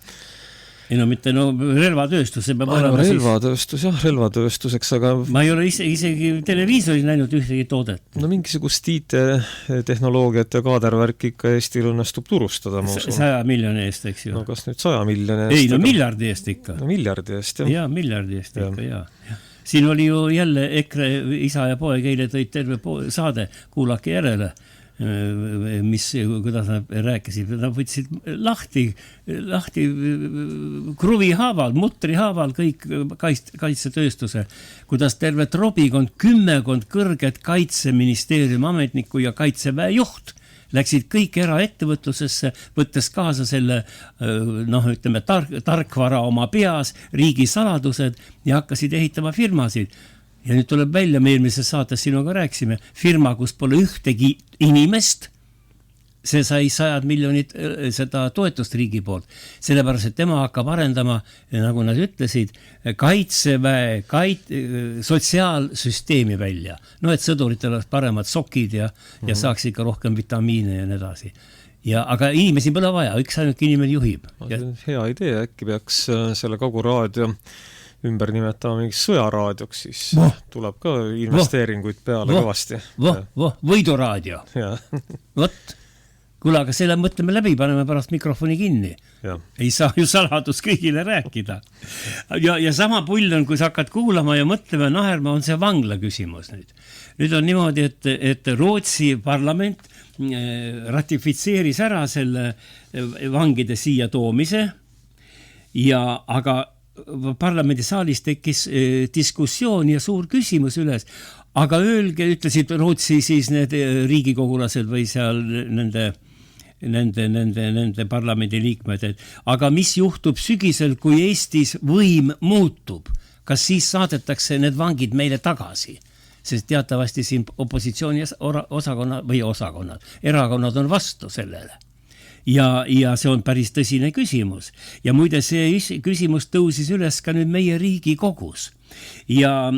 Ei no mitte relvatööstus, see peab olema relvatööstus, jah, relvatööstuseks, aga ma ei ole isegi televiisoris näinud ühtegi toodet. No mingisugust IT-tehnoloogiat ja kaadervärk ikka Eestil õnnestub turustada, ma usun. 100 miljoni eest, eks ju. No kas nüüd 100 miljoni eest? Ei, no miljardi eest ikka. No miljardi eest, jah. Ja, miljardi eest ikka, jah. Siin oli ju jälle EKRE isa ja poeg eile tõid terve saade, kuulake järele, kuidas nad rääkisid, nad võtsid lahti kruvihaaval, mutrihaaval kõik kaitsetööstuse, kuidas terve trobikond, 10 kõrget kaitseministeeriumi ametnikku ja kaitseväe juht läksid kõik eraettevõtlusesse, võttes kaasa selle, ütleme, tarkvara oma peas, riigi saladused ja hakkasid ehitama firmasid. Ja nüüd tuleb välja, me eelmises saates sinuga rääksime, firma, kus pole ühtegi inimest, see sai 100 miljonit seda toetust riigi poolt. Sellepärast, et tema hakkab arendama, nagu nad ütlesid, kaitseväe, sotsiaalsüsteemi välja. No, et sõduritel oleks paremad sokid ja saaks ikka rohkem vitamiine ja nii edasi. Aga inimesi pole vaja, üks ainult inimene juhib. Hea idee, äkki peaks selle Kaguraadio ümber nimetama mingi sõjaraadioks, siis tuleb ka investeeringuid peale kõvasti. Võiduraadio. Vot, kuule, aga selle mõtleme läbi, paneme pärast mikrofoni kinni. Ei saa ju saladus kõigile rääkida. Ja sama pull on, kui sa hakkad kuulama ja mõtlema, naherma, on see vangla küsimus nüüd. Nüüd on niimoodi, et Rootsi parlament ratifitseeris ära selle vangide siia toomise aga parlamendisaalis tekkis diskussioon ja suur küsimus üles. Aga öelge, ütlesid Rootsi siis need riigikogulased või seal nende parlamendi liikmed, et aga mis juhtub sügisel, kui Eestis võim muutub? Kas siis saadetakse need vangid meile tagasi? Sest teatavasti siin opositsiooni erakonnad on vastu sellele. Ja see on päris tõsine küsimus. Ja muide, see küsimus tõusis üles ka nüüd meie Riigikogus. Ja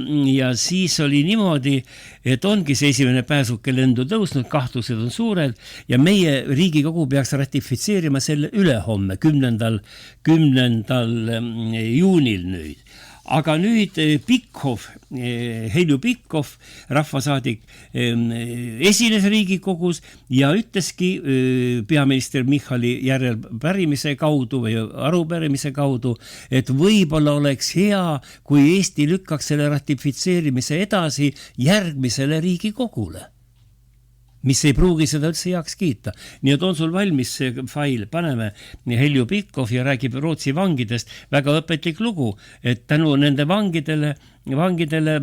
siis oli niimoodi, et ongi see esimene pääsuke lendu tõusnud, kahtlused on suured ja meie Riigikogu peaks ratifitseerima selle ülehomme, 10. juunil nüüd. Aga nüüd Pikhoff, Heljo Pikhoff, rahvasaadik, esines Riigikogus ja ütleski peaminister Michali järelpärimise kaudu või arupärimise kaudu, et võib-olla oleks hea, kui Eesti lükkaks selle ratifitseerimise edasi järgmisele Riigikogule, mis ei pruugi seda üldse heaks kiita. Nii et on sul valmis see fail, paneme Heljo Pikhoff ja räägib Rootsi vangidest, väga õpetlik lugu, et tänu nende vangidele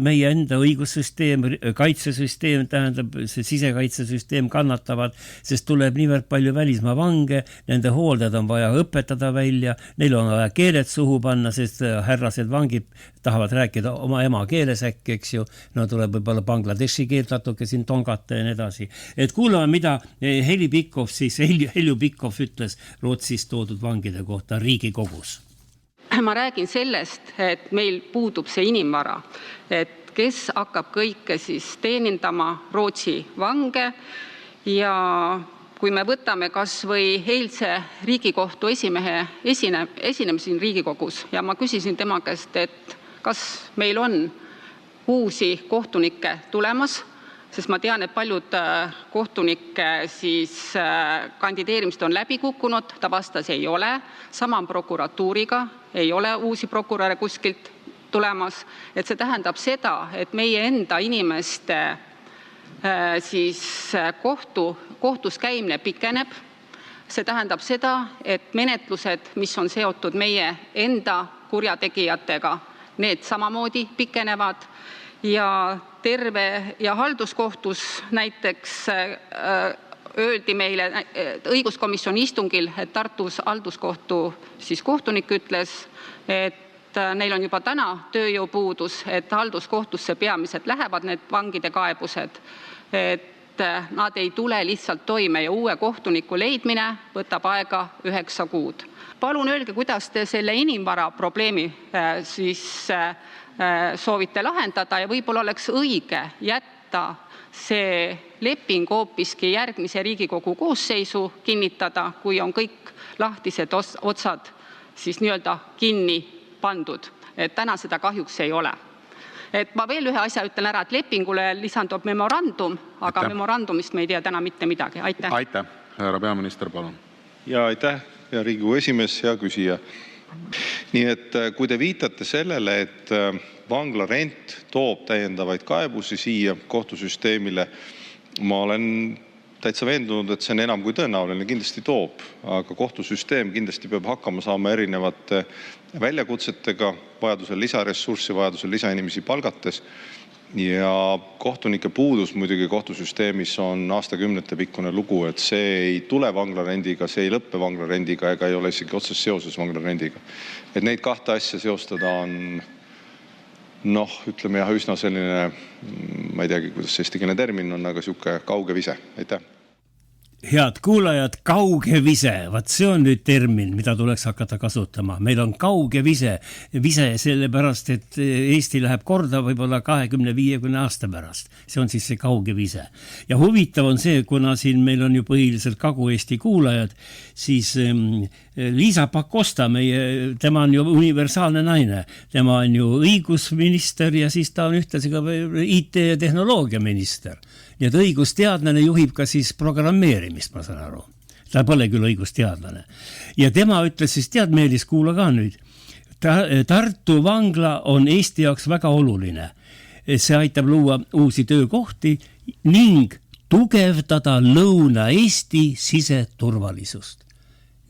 meie enda õigussüsteem, kaitsesüsteem, tähendab see sisekaitsesüsteem kannatavad, sest tuleb niivõrd palju välismaa vange, nende hooldajad on vaja õpetada välja, neil on vaja keeled suhu panna, sest härrased vangid tahavad rääkida oma ema keeles äkki, eks ju, no tuleb võib-olla Bangladeshi keelt natuke siin tongata ja nii edasi. Et kuulame, mida Heljo Pikhoff ütles Rootsis toodud vangide kohta Riigikogus. Ma räägin sellest, et meil puudub see inimvara, et kes hakkab kõike siis teenindama Rootsi vange ja kui me võtame kas või eilse Riigikohtu esimehe esinemisi Riigikogus ja ma küsisin tema käest, et kas meil on uusi kohtunikke tulemas, sest ma tean, et paljud kohtunike siis kandideerimist on läbi kukkunud, ta vastas ei ole, sama prokuratuuriga, ei ole uusi prokuröre kuskilt tulemas, et see tähendab seda, et meie enda inimeste siis kohtus käimine pikeneb, see tähendab seda, et menetlused, mis on seotud meie enda kurjategijatega, need samamoodi pikenevad ja halduskohtus näiteks öeldi meile õiguskomisjoni istungil, et Tartus halduskohtu siis kohtunik ütles, et neil on juba täna tööjõupuudus, et halduskohtusse peamiselt lähevad need vangide kaebused, et nad ei tule lihtsalt toime ja uue kohtuniku leidmine võtab aega 9 kuud. Palun öelge, kuidas te selle inimvara probleemi siis soovite lahendada ja võib-olla oleks õige jätta see leping hoopiski järgmise Riigikogu koosseisu kinnitada, kui on kõik lahtised otsad siis nii-öelda kinni pandud. Et täna seda kahjuks ei ole. Et ma veel ühe asja ütlen ära, et lepingule lisandub memorandum, aga memorandumist me ei tea täna mitte midagi. Aitäh. Aitäh. Härra peaminister, palun. Ja aitäh, hea Riigikogu esimees, hea küsija. Nii et kui te viitate sellele, et vangla rent toob täiendavaid kaebusi siia kohtusüsteemile, ma olen täitsa veendunud, et see on enam kui tõenäoline, kindlasti toob, aga kohtusüsteem kindlasti peab hakkama saama erinevate väljakutsetega, vajadusel lisaressurssi, vajadusel lisainimesi palgates ja kohtunike puudus muidugi kohtusüsteemis on aastakümnete pikkune lugu, et see ei tule vanglarendiga, see ei lõppe vanglarendiga ega ei ole isegi otsest seoses vanglarendiga. Et neid kahte asja seostada on ütleme jah, üsna selline, ma ei teagi, kuidas see eestikeelne termin on, aga siuke kauge vise. Aitäh. Head kuulajad, kauge vise, vaat see on nüüd termin, mida tuleks hakata kasutama. Meil on kauge vise sellepärast, et Eesti läheb korda võib-olla 20-50 aasta pärast. See on siis see kauge vise. Ja huvitav on see, kuna siin meil on ju põhiliselt Kagu-Eesti kuulajad, siis Liisa Pakosta, tema on ju universaalne naine. Tema on ju õigusminister ja siis ta on ühtlasi ka IT- ja tehnoloogiaminister. Nii et õigusteadlane juhib ka siis programmeerimist, ma saan aru. Ta pole küll õigusteadlane. Ja tema ütles siis, tead Meelis, kuula ka nüüd. Tartu vangla on Eesti jaoks väga oluline. See aitab luua uusi töökohti ning tugevdada Lõuna-Eesti siseturvalisust.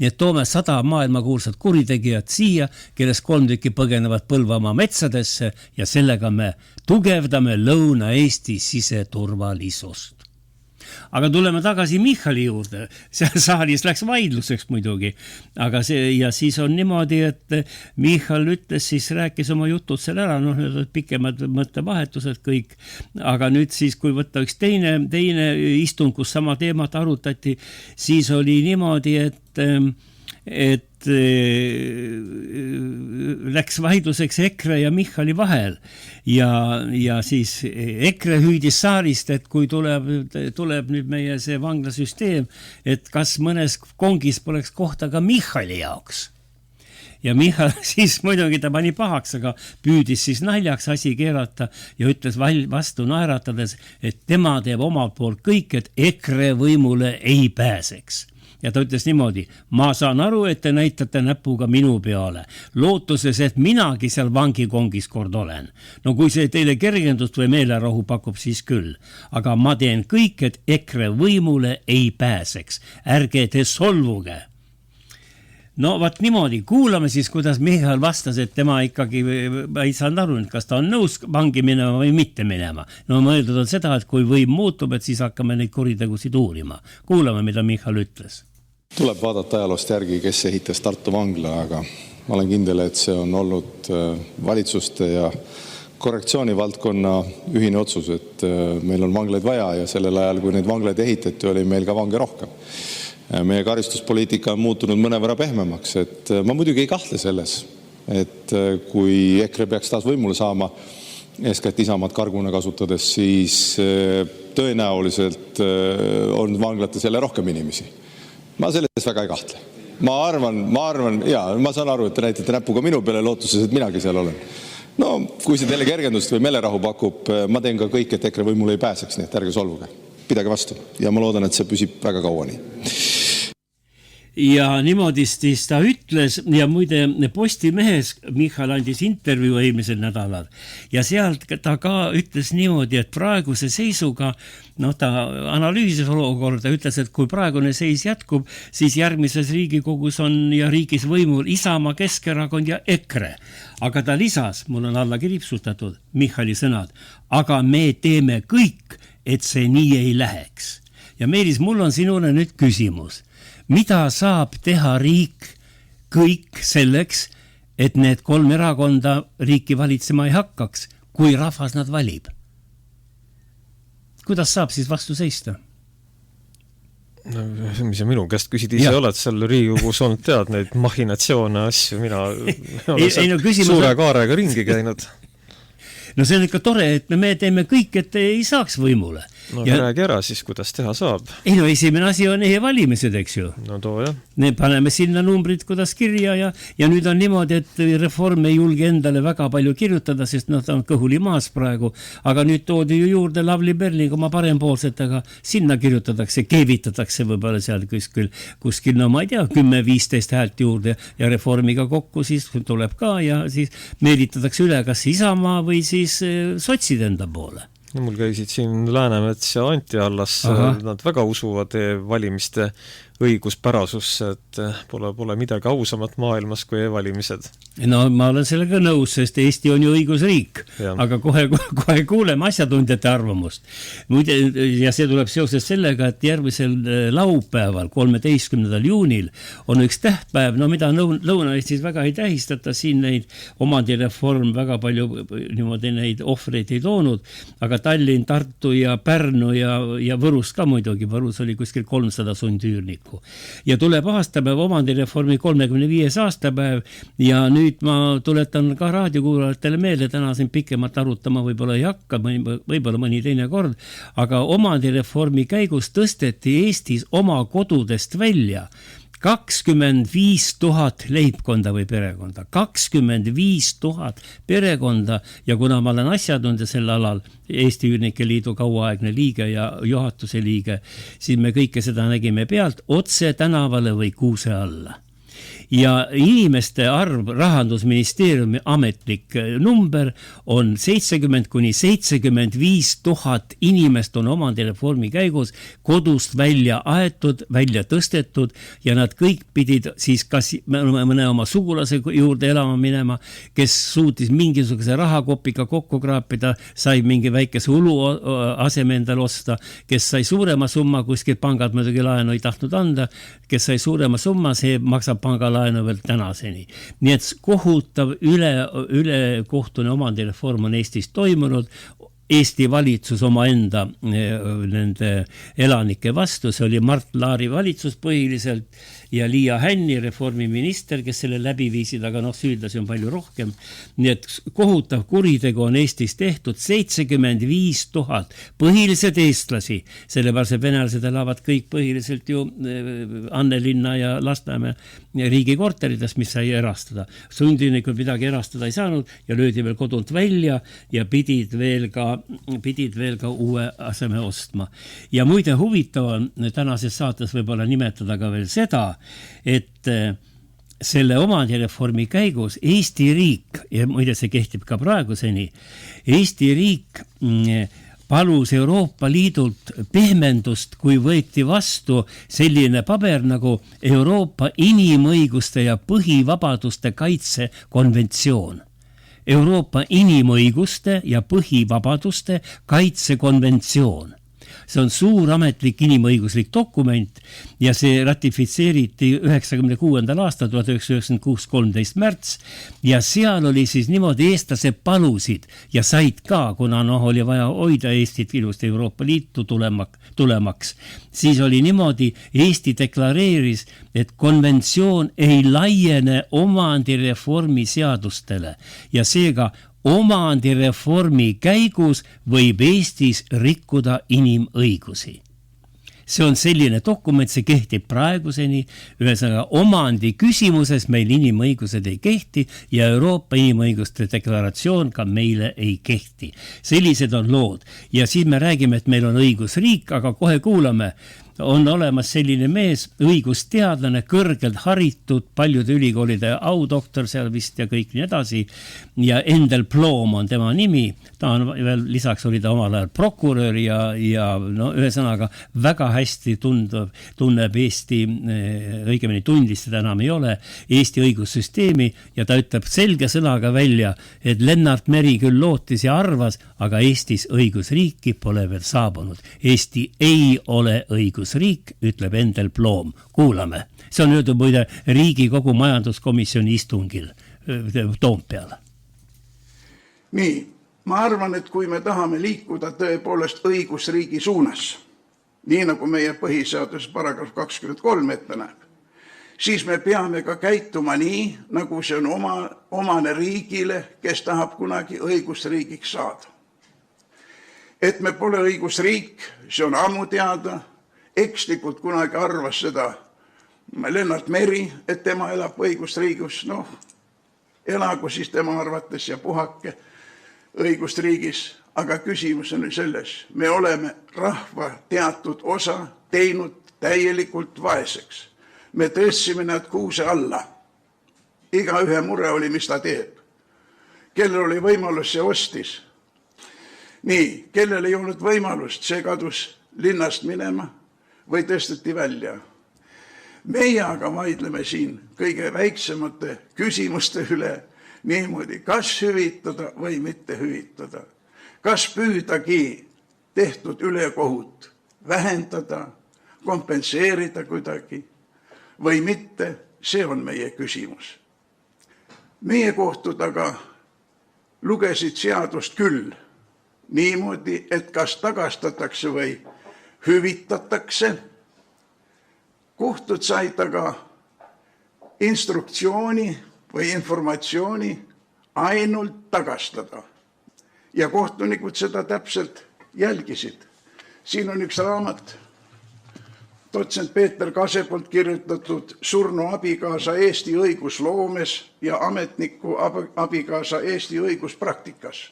Nii et toome 100 maailmakuulsat kuritegijat siia, kellest 3 tükki põgenevad Põlvamaa metsadesse ja sellega me tugevdame Lõuna-Eesti siseturvalisust. Aga tuleme tagasi Michali juurde. Saalis läks vaidluseks muidugi. Aga ja siis on niimoodi, et Michal ütles, siis rääkis oma jutud seal ära, need pikemad mõttevahetused kõik. Aga nüüd siis, kui võtta üks teine istung, kus sama teemat arutati, siis oli niimoodi, et läks vaidluseks EKRE ja Michali vahel ja siis EKRE hüüdis saalist, et kui tuleb nüüd meie see vanglasüsteem, et kas mõnes kongis poleks kohta ka Michali jaoks. ja Michal siis muidugi ta pani pahaks, aga püüdis siis naljaks asi keerata ja ütles vastu naeratades, et tema teeb omalt poolt kõik, et EKRE võimule ei pääseks. Ja ta ütles niimoodi, ma saan aru, et te näitate näpuga minu peale, lootuses, et minagi seal vangikongis kord olen. No kui see teile kergendust või meelerahu pakub, siis küll. Aga ma teen kõik, et EKRE võimule ei pääseks. Ärge te solvuge. No vaat niimoodi, kuulame siis, kuidas Michal vastas, et tema ikkagi ei saanud aru, kas ta on nõus vangi minema või mitte minema. No mõeldud on seda, et kui võim muutub, et siis hakkame neid kuritegusid uurima. Kuulame, mida Michal ütles. Tuleb vaadata ajaloost järgi, kes ehitas Tartu vangla, aga ma olen kindel, et see on olnud valitsuste ja korrektsioonivaldkonna ühine otsus, et meil on vanglaid vaja ja sellel ajal, kui neid vanglaid ehitati, oli meil ka vange rohkem. Meie karistuspoliitika on muutunud mõnevõrra pehmemaks, et ma muidugi ei kahtle selles, et kui EKRE peaks taas võimule saama, eeskätt Isamaad karguna kasutades, siis tõenäoliselt on vanglates jälle rohkem inimesi. Ma selles väga ei kahtle. Ma arvan, jaa, ma saan aru, et te näitate näpuga minu peale lootuses, et minagi seal olen. No, kui see teile kergendust või meelerahu pakub, ma teen ka kõik, et EKRE võimule ei pääseks, nii et ärge solvuge. Pidage vastu. Ja ma loodan, et see püsib väga kaua nii. Ja niimoodi siis ta ütles ja muide Postimehes Michal andis intervjuu eelmisel nädalal ja sealt ta ka ütles niimoodi, et praeguse seisuga, ta analüüsis olukorda, ütles, et kui praegune seis jätkub, siis järgmises Riigikogus on ja riigis võimul Isamaa, Keskerakond ja EKRE. Aga ta lisas, mul on alla kiripsutatud Michali sõnad, aga me teeme kõik, et see nii ei läheks. Ja Meelis, mul on sinule nüüd küsimus. Mida saab teha riik kõik selleks, et need 3 erakonda riiki valitsema ei hakkaks, kui rahvas nad valib? Kuidas saab siis vastu seista? No, mis sa minu käest küsid, ise oled seal Riigikogus olnud, tead neid machinatsioone asju, mina olen suure kaarega ringi käinud. No see on ikka tore, et me teeme kõik, et ei saaks võimule. No räägi ära siis, kuidas teha saab. Ei no esimene asi on e-valimised, eks ju. No too jah. Me paneme sinna numbrid, kuidas kirja ja nüüd on niimoodi, et reform ei julge endale väga palju kirjutada, sest ta on kõhuli maas praegu, aga nüüd toodi ju juurde Lavly Perling oma parempoolsetega, sinna kirjutatakse, keevitatakse võib-olla seal kuskil, no ma ei tea, 10-15 häält juurde ja reformiga kokku siis tuleb ka ja siis meelitatakse üle kas Isamaa või siis sotsid enda poole. No, mul käisid siin Läänemets ja Anti Allas, nad väga usuvad valimiste õiguspärasusse, et pole midagi ausamat maailmas kui e-valimised. No ma olen sellega nõus, sest Eesti on ju õigusriik, aga kohe kuuleme asjatundjate arvamust. Ja see tuleb seoses sellega, et järgmisel laupäeval, 13. juunil, on üks tähtpäev, mida Lõuna-Eestis väga ei tähistata, siin neid omandireform väga palju niimoodi neid ohvreid ei toonud, aga Tallinn, Tartu ja Pärnu ja Võrus ka muidugi, Võrus oli kuskil 300 sundüürnikku. Ja tuleb aastapäev, omandireformi 35. aastapäev ja nüüd ma tuletan ka raadiokuulajatele meelde, täna siin pikemalt arutama võib-olla ei hakka, võib-olla mõni teine kord, aga omandireformi käigus tõsteti Eestis oma kodudest välja 25 000 leibkonda või perekonda, 25 000 perekonda ja kuna ma olen asjatundja sel alal, Eesti Üürnike Liidu kauaaegne liige ja juhatuse liige, siis me kõike seda nägime pealt otse tänavale või kuuse alla. Ja inimeste arv, Rahandusministeeriumi ametlik number on 70-75 000 inimest on omandireformi käigus kodust välja aetud, välja tõstetud ja nad kõik pidid siis kas mõne oma sugulase juurde elama minema, kes suutis mingisuguse rahakopika kokku kraapida, sai mingi väikese ulu aseme endale osta, kes sai suurema summa, kuskil pangad muidugi laenu ei tahtnud anda, kes sai suurema summa, see maksab pangalaenu veel tänaseni. Nii et kohutav ülekohtune omandireform on Eestis toimunud. Eesti valitsus omaenda nende elanike vastu, see oli Mart Laari valitsus põhiliselt ja Liia Hänni, reformiminister, kes selle läbi viisid, aga süüdlasi on palju rohkem. Nii et kohutav kuritegu on Eestis tehtud, 75 000 põhilised eestlasi, sellepärast et venelased elavad kõik põhiliselt ju Annelinna ja Lasnamäe riigikorterites, mis sai erastada. Sundinikud midagi erastada ei saanud ja löödi veel kodunt välja ja pidid veel ka uue aseme ostma. Ja muide huvitav on tänases saates võib-olla nimetada ka veel seda, et selle omandireformi käigus Eesti riik, ja muide see kehtib ka praeguseni, Eesti riik palus Euroopa Liidult pehmendust, kui võeti vastu selline paber nagu Euroopa inimõiguste ja põhivabaduste kaitse konventsioon. Euroopa inimõiguste ja põhivabaduste kaitse konventsioon. See on suur ametlik inimõiguslik dokument ja see ratifitseeriti 96. aastal 1996. 13. märts ja seal oli siis niimoodi eestlased palusid ja said ka, kuna oli vaja hoida Eestit ilusti Euroopa Liitu tulemaks. Siis oli niimoodi, Eesti deklareeris, et konventsioon ei laiene omandireformi seadustele ja seega omandireformi käigus võib Eestis rikkuda inimõigusi. See on selline dokument, see kehtib praeguseni, ühesõnaga omandi küsimuses meil inimõigused ei kehti ja Euroopa inimõiguste deklaratsioon ka meile ei kehti. Sellised on lood ja siis me räägime, et meil on õigusriik, aga kohe kuulame, on olemas selline mees, õigusteadlane, kõrgelt haritud, paljude ülikoolide audoktor seal vist ja kõik nii edasi ja Endel Ploom on tema nimi, ta on veel, lisaks oli ta omal ajal prokurör ja ühesõnaga väga hästi tunneb Eesti, õigemini tundis seda enam ei ole, Eesti õigussüsteemi ja ta ütleb selge sõnaga välja, et Lennart Meri küll lootis ja arvas, aga Eestis õigusriiki pole veel saabunud. Eesti ei ole õigusriik, ütleb Endel Ploom. Kuulame. See on öeldud muide Riigikogu majanduskomisjoni istungil Toompeal. Nii, ma arvan, et kui me tahame liikuda tõepoolest õigusriigi suunas, nii nagu meie põhiseadus paragrahv 23 ette näeb, siis me peame ka käituma nii, nagu see on omane riigile, kes tahab kunagi õigusriigiks saada. Et me pole õigusriik, see on ammu teada, ekslikult kunagi arvas seda Lennart Meri, et tema elab õigusriigus, elagu siis tema arvates ja puhake õigusriigis, aga küsimus on selles, me oleme rahva teatud osa teinud täielikult vaeseks. Me tõstsime nad kuuse alla. Iga ühe mure oli, mis ta teeb. Kellel oli võimalus, see ostis. Nii, kellel ei olnud võimalust, see kadus linnast minema või tõsteti välja. Meie aga vaidleme siin kõige väiksemate küsimuste üle niimoodi, kas hüvitada või mitte hüvitada. Kas püüdagi tehtud ülekohut vähendada, kompenseerida kuidagi või mitte, see on meie küsimus. Meie kohtud aga lugesid seadust küll niimoodi, et kas tagastatakse või hüvitatakse. Kohtud said aga instruktsiooni või informatsiooni ainult tagastada. Ja kohtunikud seda täpselt jälgisid. Siin on üks raamat, dotsent Peeter Kase poolt kirjutatud Surnu abikaasa Eesti õigusloomes ja ametniku abikaasa Eesti õiguspraktikas.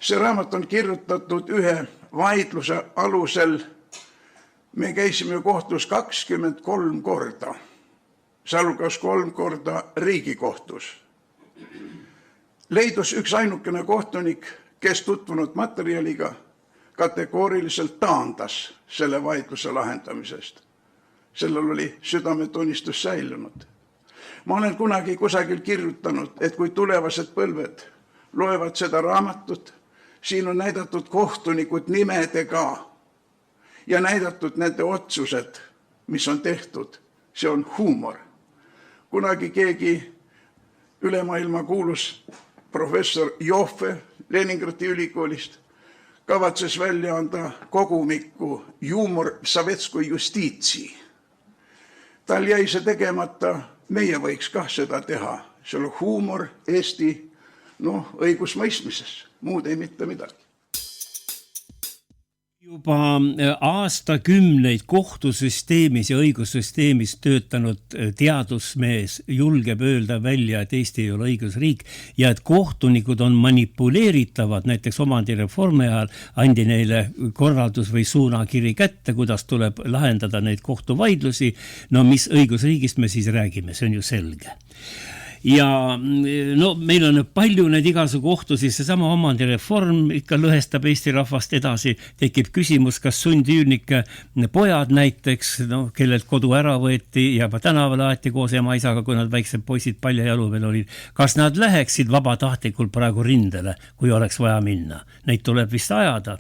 See raamat on kirjutatud ühe vaidluse alusel. Me käisime kohtus 23 korda, sealhulgas 3 korda Riigikohtus. Leidus üks ainukene kohtunik, kes tutvunud materjaliga kategooriliselt taandas selle vaidluse lahendamisest. Sellel oli südametunnistus säilunud. Ma olen kunagi kusagil kirjutanud, et kui tulevased põlved loevad seda raamatut, siin on näidatud kohtunikud nimedega ja näidatud nende otsused, mis on tehtud. See on huumor. Kunagi keegi ülemaailma kuulus professor Joffe Leningradi ülikoolist kavatses välja anda kogumikku Juumor Sovetskoi justiitsi. tal jäi see tegemata, meie võiks kah seda teha. See on huumor Eesti õigusmõistmises, muud ei mitte midagi. Juba aastakümneid kohtusüsteemis ja õigussüsteemis töötanud teadusmees julgeb öelda välja, et Eesti ei ole õigusriik ja et kohtunikud on manipuleeritavad, näiteks omandireformi ajal andi neile korraldus või suunakiri kätte, kuidas tuleb lahendada neid kohtuvaidlusi. No mis õigusriigist me siis räägime, see on ju selge. Ja meil on palju need igasugu ohtusid, seesama omandireform ikka lõhestab Eesti rahvast edasi, tekib küsimus, kas sundüürnike pojad näiteks, kellelt kodu ära võeti ja tänavale aeti koos ema isaga, kui nad väiksed poisid paljajalu veel olid, kas nad läheksid vabatahtlikult praegu rindele, kui oleks vaja minna. Neid tuleb vist ajada,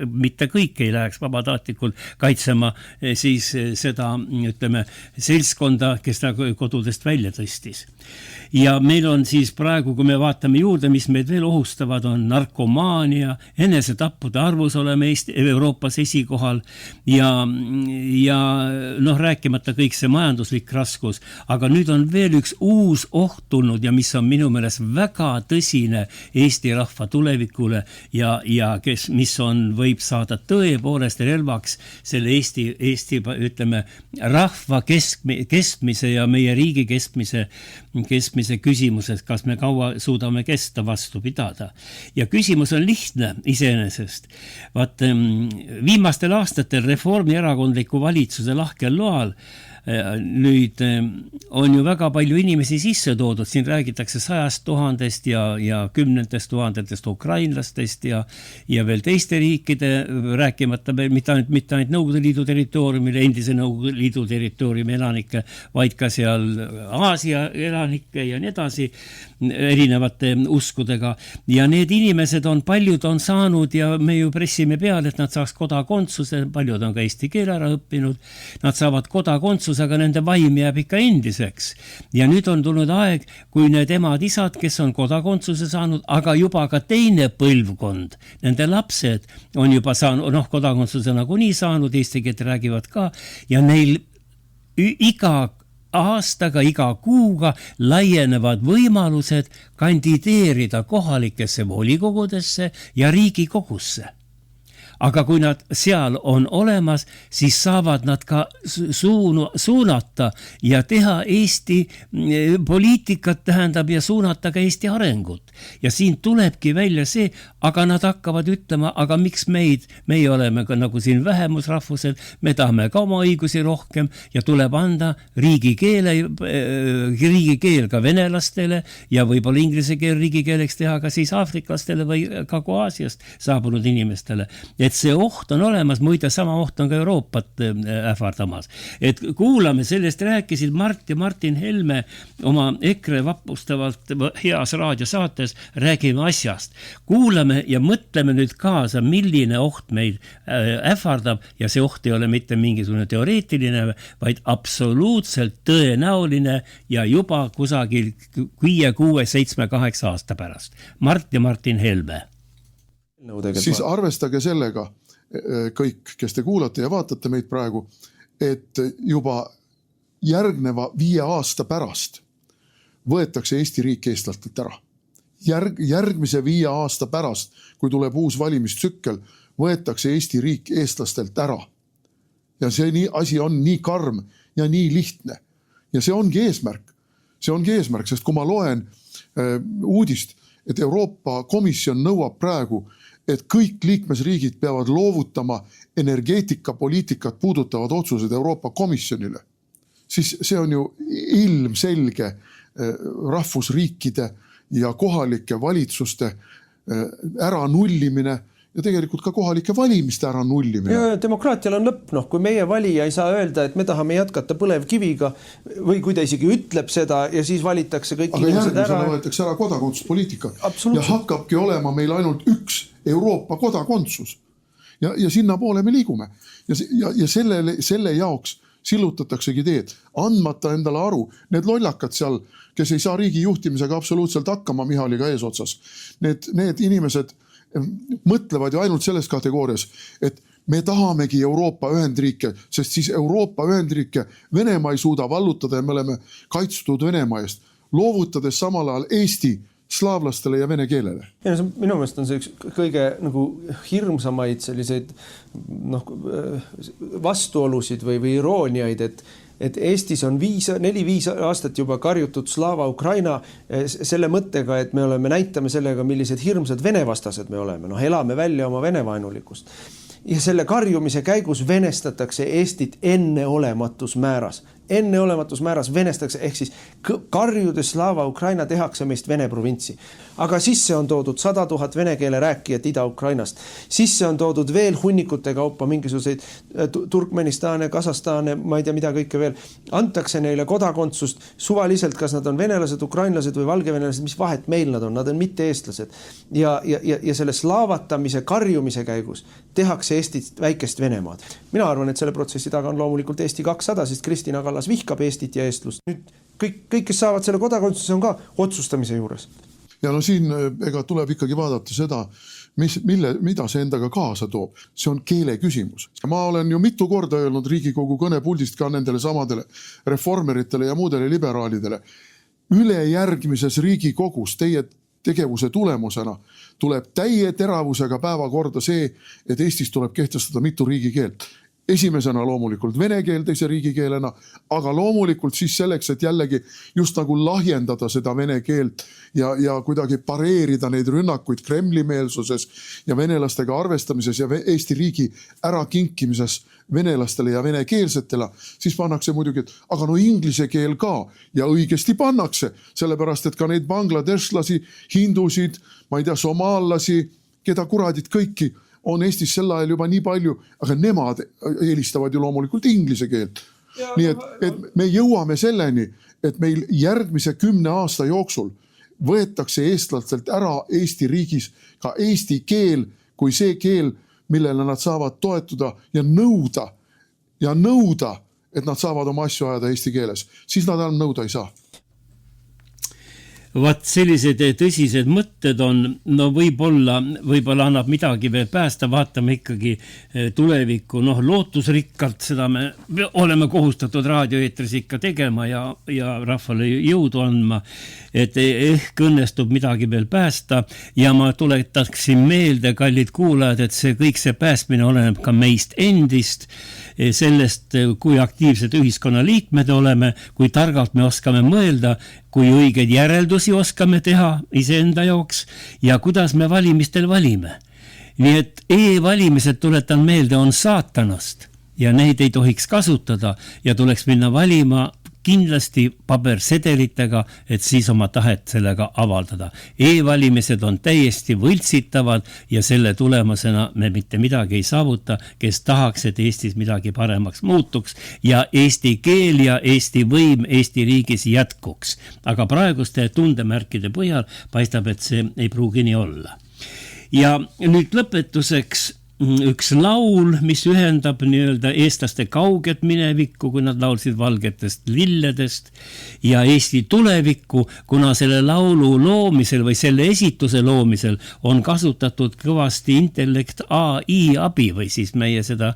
mitte kõik ei läheks vabatahtlikult kaitsema siis seda, ütleme, seltskonda, kes ta kodudest välja tõstis. Ja meil on siis praegu, kui me vaatame juurde, mis meid veel ohustavad, on narkomaania, enesetappude arvus oleme Euroopas esikohal ja rääkimata kõik see majanduslik raskus. Aga nüüd on veel üks uus oht tulnud ja mis on minu meelest väga tõsine Eesti rahva tulevikule ja mis võib saada tõepoolest relvaks selle Eesti ütleme, rahva kestmise ja meie riigi kestmise küsimuses, kas me kaua suudame kesta vastu pidada. Ja küsimus on lihtne iseenesest. Vaat viimastel aastatel Reformierakondliku valitsuse lahkel loal nüüd on ju väga palju inimesi sisse toodud, siin räägitakse 100 000 ja 10 000 ukrainlastest ja veel teiste riikide, rääkimata mitte ainult Nõukogude Liidu territooriumile, endise Nõukogude Liidu territooriumi elanikke, vaid ka seal Aasia elanikke ja nii edasi erinevate uskudega. Ja need inimesed paljud on saanud ja me ju pressime peale, et nad saaks kodakondsuse, paljud on ka eesti keele ära õppinud, nad saavad kodakondsuse, aga nende vaim jääb ikka endiseks. Ja nüüd on tulnud aeg, kui need emad-isad, kes on kodakondsuse saanud, aga juba ka teine põlvkond, nende lapsed on juba saanud, kodakondsuse nagunii saanud, eesti keelt räägivad ka, ja neil iga aastaga, iga kuuga laienevad võimalused kandideerida kohalikesse volikogudesse ja riigikogusse. Aga kui nad seal on olemas, siis saavad nad ka suunata ja teha Eesti poliitikat, tähendab, ja suunata ka Eesti arengut. Ja siin tulebki välja see, aga nad hakkavad ütlema, aga miks meie oleme ka nagu siin vähemusrahvusel, me tahame ka oma õigusi rohkem ja tuleb anda riigikeel ka venelastele ja võib-olla inglise keel riigikeeleks teha ka siis aafriklastele või Kagu-Aasiast saabunud inimestele. Et see oht on olemas, muide sama oht on ka Euroopat ähvardamas. Et kuulame, sellest rääkisid Mart ja Martin Helme oma EKRE vapustavalt heas raadiosaates, räägime asjast. Kuulame ja mõtleme nüüd kaasa, milline oht meid ähvardab ja see oht ei ole mitte mingisugune teoreetiline, vaid absoluutselt tõenäoline ja juba kusagil 5, 6, 7, 8 aasta pärast. Mart ja Martin Helme. Siis arvestage sellega kõik, kes te kuulate ja vaatate meid praegu, et juba järgneva 5 aasta pärast võetakse Eesti riik eestlastelt ära. Järgmise 5 aasta pärast, kui tuleb uus valimistsükkel, võetakse Eesti riik eestlastelt ära. Ja see asi on nii karm ja nii lihtne. Ja see ongi eesmärk. See ongi eesmärk, sest kui ma loen uudist, et Euroopa Komisjon nõuab praegu, et kõik liikmesriigid peavad loovutama energeetikapoliitikat puudutavad otsused Euroopa Komisjonile, siis see on ju ilmselge rahvusriikide ja kohalike valitsuste äranullimine ja tegelikult ka kohalike valimiste äranullimine. Ja demokraatial on lõpp, kui meie valija ei saa öelda, et me tahame jätkata põlevkiviga või kui ta isegi ütleb seda ja siis valitakse kõik inimesed ära. Aga järgmisena võetakse ära kodakondsuspoliitika ja hakkabki olema meil ainult üks Euroopa kodakondsus. Ja sinna poole me liigume. Ja selle jaoks sillutataksegi teed, andmata endale aru, need lollakad seal, kes ei saa riigi juhtimisega absoluutselt hakkama Michaliga eesotsas. Need inimesed mõtlevad ju ainult selles kategoorias, et me tahamegi Euroopa Ühendriike, sest siis Euroopa Ühendriike Venemaa ei suuda vallutada ja me oleme kaitstud Venemaa eest, loovutades samal ajal Eesti slaavlastele ja vene keelele. Ja minu meelest on see üks kõige nagu hirmsamaid selliseid vastuolusid või irooniaid, et Eestis on 4-5 aastat juba karjutud Slava Ukraina selle mõttega, et me näitame sellega, millised hirmsad venevastased me oleme. Elame välja oma venevaenulikkust. Ja selle karjumise käigus venestatakse Eestit enneolematus määras. Enneolematus määras venestatakse, ehk siis karjudes Slava Ukraina tehakse meist Vene provintsi. Aga sisse on toodud 100 000 vene keele rääkijat Ida-Ukrainast. Sisse on toodud veel hunnikute kaupa mingisuguseid Turkmenistane, Kasahstane, ma ei tea mida kõike veel. Antakse neile kodakondsust suvaliselt, kas nad on venelased, ukrainlased või valgevenelased, mis vahet meil nad on mitte eestlased. Ja selle slaavatamise, karjumise käigus tehakse Eestist väikest Venemaad. Mina arvan, et selle protsessi taga on loomulikult Eesti 200, sest Kristina Kallas vihkab Eestit ja eestlust. Nüüd kõik, kes saavad selle kodakondsuse, on ka otsustamise juures. Ja siin tuleb ikkagi vaadata seda, mida see endaga kaasa toob. See on keele küsimus. Ma olen ju mitu korda öelnud Riigikogu kõnepuldist ka nendele samadele reformeritele ja muudele liberaalidele. Ülejärgmises Riigikogus teie tegevuse tulemusena tuleb täie teravusega päevakorda see, et Eestis tuleb kehtestada mitu riigikeelt. Esimesena loomulikult vene keel teise riigikeelena, aga loomulikult siis selleks, et jällegi just nagu lahjendada seda vene keelt ja kuidagi pareerida neid rünnakuid Kremli meelsuses ja venelastega arvestamises ja Eesti riigi ärakinkimises venelastele ja venekeelsetele, siis pannakse muidugi, aga inglise keel ka ja õigesti pannakse, sellepärast, et ka neid bangladeshlasi, hindusid, ma ei tea, somaallasi, keda kuradid kõiki on Eestis sel ajal juba nii palju, aga nemad eelistavad ju loomulikult inglise keelt. Nii et me jõuame selleni, et meil järgmise 10 aasta jooksul võetakse eestlastelt ära Eesti riigis ka eesti keel kui see keel, millele nad saavad toetuda ja nõuda, et nad saavad oma asju ajada eesti keeles. Siis nad nõuda ei saa. Vaat sellised tõsised mõtted on, võib-olla annab midagi veel päästa, vaatame ikkagi tulevikku, lootusrikkalt, seda me oleme kohustatud raadioeetris ikka tegema ja rahvale jõudu andma, et ehk õnnestub midagi veel päästa ja ma tuletaksin meelde, kallid kuulajad, et kõik see päästmine oleneb ka meist endist, sellest, kui aktiivsed ühiskonna liikmed oleme, kui targalt me oskame mõelda, kui õigeid järeldusi oskame teha iseenda jaoks ja kuidas me valimistel valime. Nii et e-valimised, tuletan meelde, on saatanast ja neid ei tohiks kasutada ja tuleks minna valima kindlasti pabersedelitega, et siis oma tahet sellega avaldada. E-valimised on täiesti võltsitavad ja selle tulemusena me mitte midagi ei saavuta, kes tahaks, et Eestis midagi paremaks muutuks ja eesti keel ja eesti võim Eesti riigis jätkuks. Aga praeguste tundemärkide põhjal paistab, et see ei pruugi nii olla. Ja nüüd lõpetuseks üks laul, mis ühendab nii-öelda eestlaste kauget minevikku, kui nad laulsid valgetest lilledest ja Eesti tulevikku, kuna selle laulu loomisel või selle esituse loomisel on kasutatud kõvasti intellekt AI abi või siis meie seda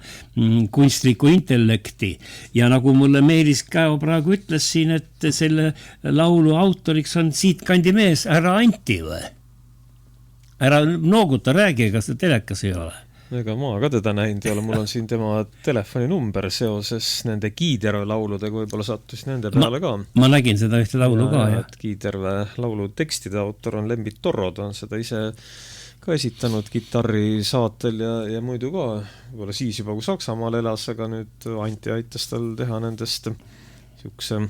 kunstlikku intellekti. Ja nagu mulle Meelis Käo praegu ütles siin, et selle laulu autoriks on siit kandi mees, härra Anti või? Ära nooguta, räägi, kas see telekas ei ole? Ega ma ka teda näinud ei ole, mul on siin tema telefoninumber seoses nende Kiiderve lauludega, võib-olla sattus nende peale ka. Ma nägin seda ühte laulu ka. Kiiderve laulu tekstide autor on Lembit Torrod, on seda ise ka esitanud kitarri saatel ja muidu ka. Võib-olla siis juba, kui Saksamaal elas, aga nüüd Anti aitas tal teha nendest siukse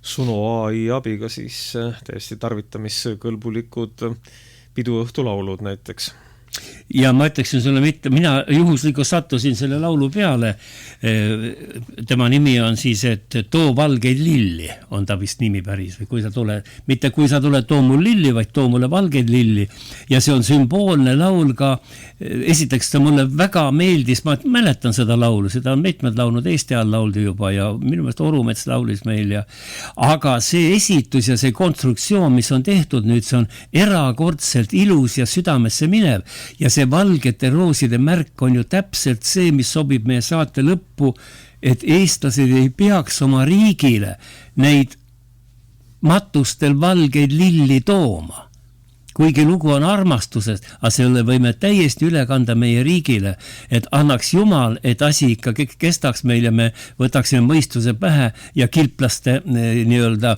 Suno AI abiga siis täiesti tarvitamiskõlbulikud piduõhtulaulud näiteks. Ja ma ütleksin sulle mitte, mina juhuslikult sattusin selle laulu peale, tema nimi on siis, et Too valgeid lilli, on ta vist nimi päris, või kui sa tuled, mitte kui sa tuled too mul lilli, vaid too mulle valgeid lilli, ja see on sümboolne laul ka, esiteks ta mulle väga meeldis, ma mäletan seda laulu, seda on mitmed laulnud Eesti all lauldi juba ja minu meelest Orumets laulis meil aga see esitus ja see konstruktsioon, mis on tehtud nüüd, see on erakordselt ilus ja südamesse minev. ja see valgete rooside märk on ju täpselt see, mis sobib meie saate lõppu, et eestlased ei peaks oma riigile neid matustel valgeid lilli tooma. Kuigi lugu on armastusest, aga selle võime täiesti üle kanda meie riigile, et annaks Jumal, et asi ikka kestaks meil ja me võtaksime mõistuse pähe ja kilplaste nii-öelda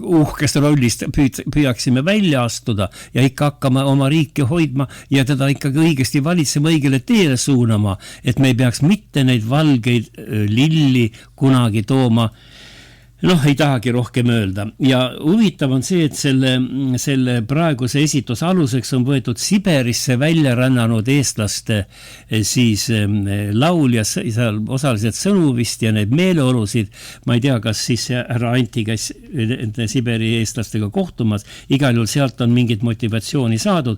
uhkest rollist püüaksime välja astuda ja ikka hakkama oma riiki hoidma ja teda ikkagi õigesti valitsema, õigele teele suunama, et me ei peaks mitte neid valgeid lilli kunagi tooma. Ei tahagi rohkem öelda. Ja huvitav on see, et selle praeguse esituse aluseks on võetud Siberisse välja rännanud eestlaste siis laul ja seal osaliselt sõnu vist ja need meeleolusid. Ma ei tea, kas siis härra Anti käis Siberi eestlastega kohtumas. Igal juhul sealt on mingit motivatsiooni saadud.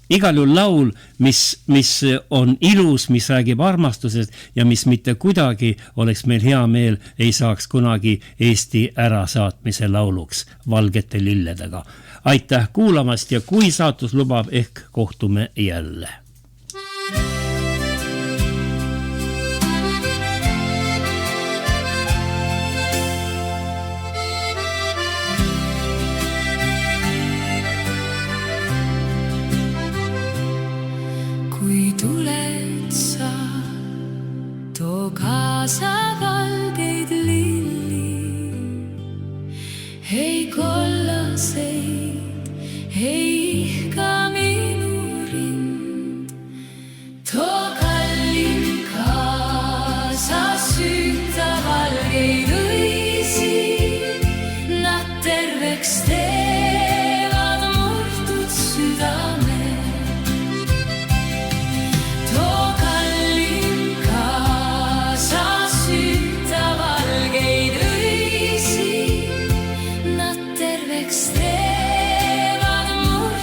Igal juhul laul, mis on ilus, mis räägib armastusest ja mis mitte kuidagi oleks meil hea meel, ei saaks kunagi Eesti ärasaatmise lauluks valgete lilledega. Aitäh kuulamast ja kui saatus lubab, ehk kohtume jälle. Tuled sa, too kaasa valgeid lilli, hei kollaseid, hei ihka minu rind, too kallim kaasa süüta valgeid õisi, nad terveks teevad murtud südame. Teevad murtud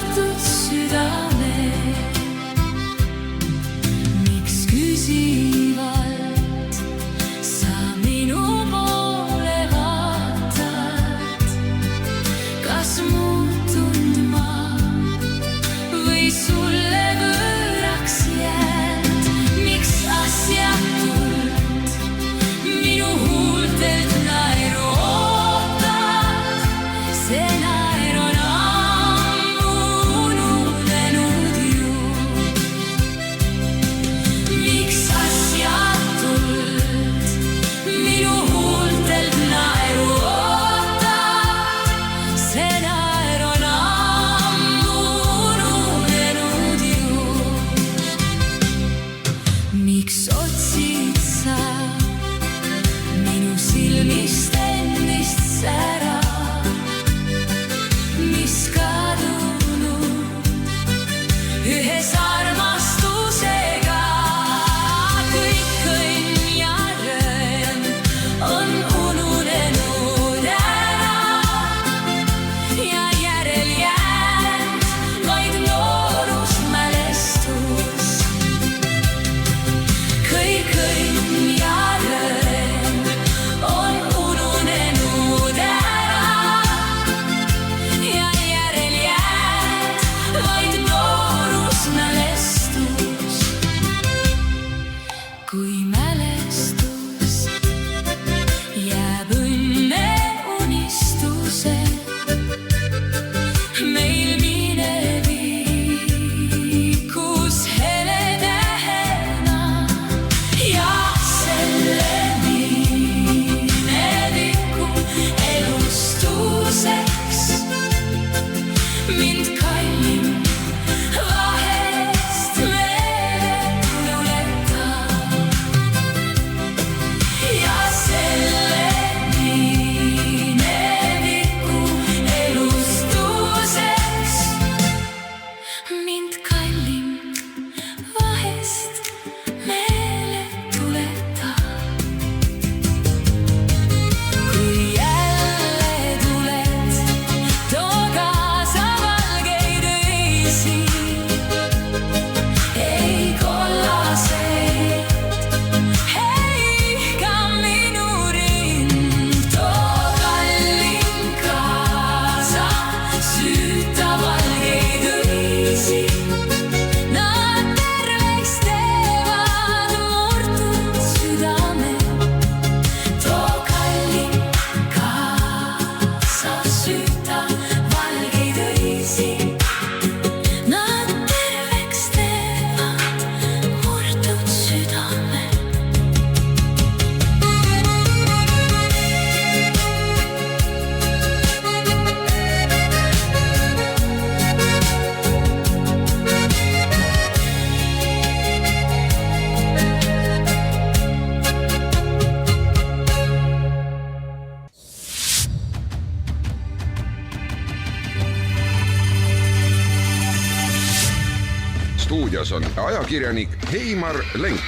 stuudios on ajakirjanik Heimar Lenk.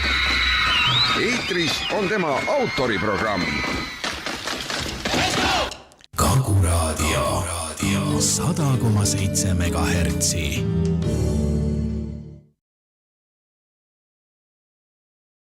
Eetris on tema autoriprogramm. Kagu Raadio 100,7 MHz.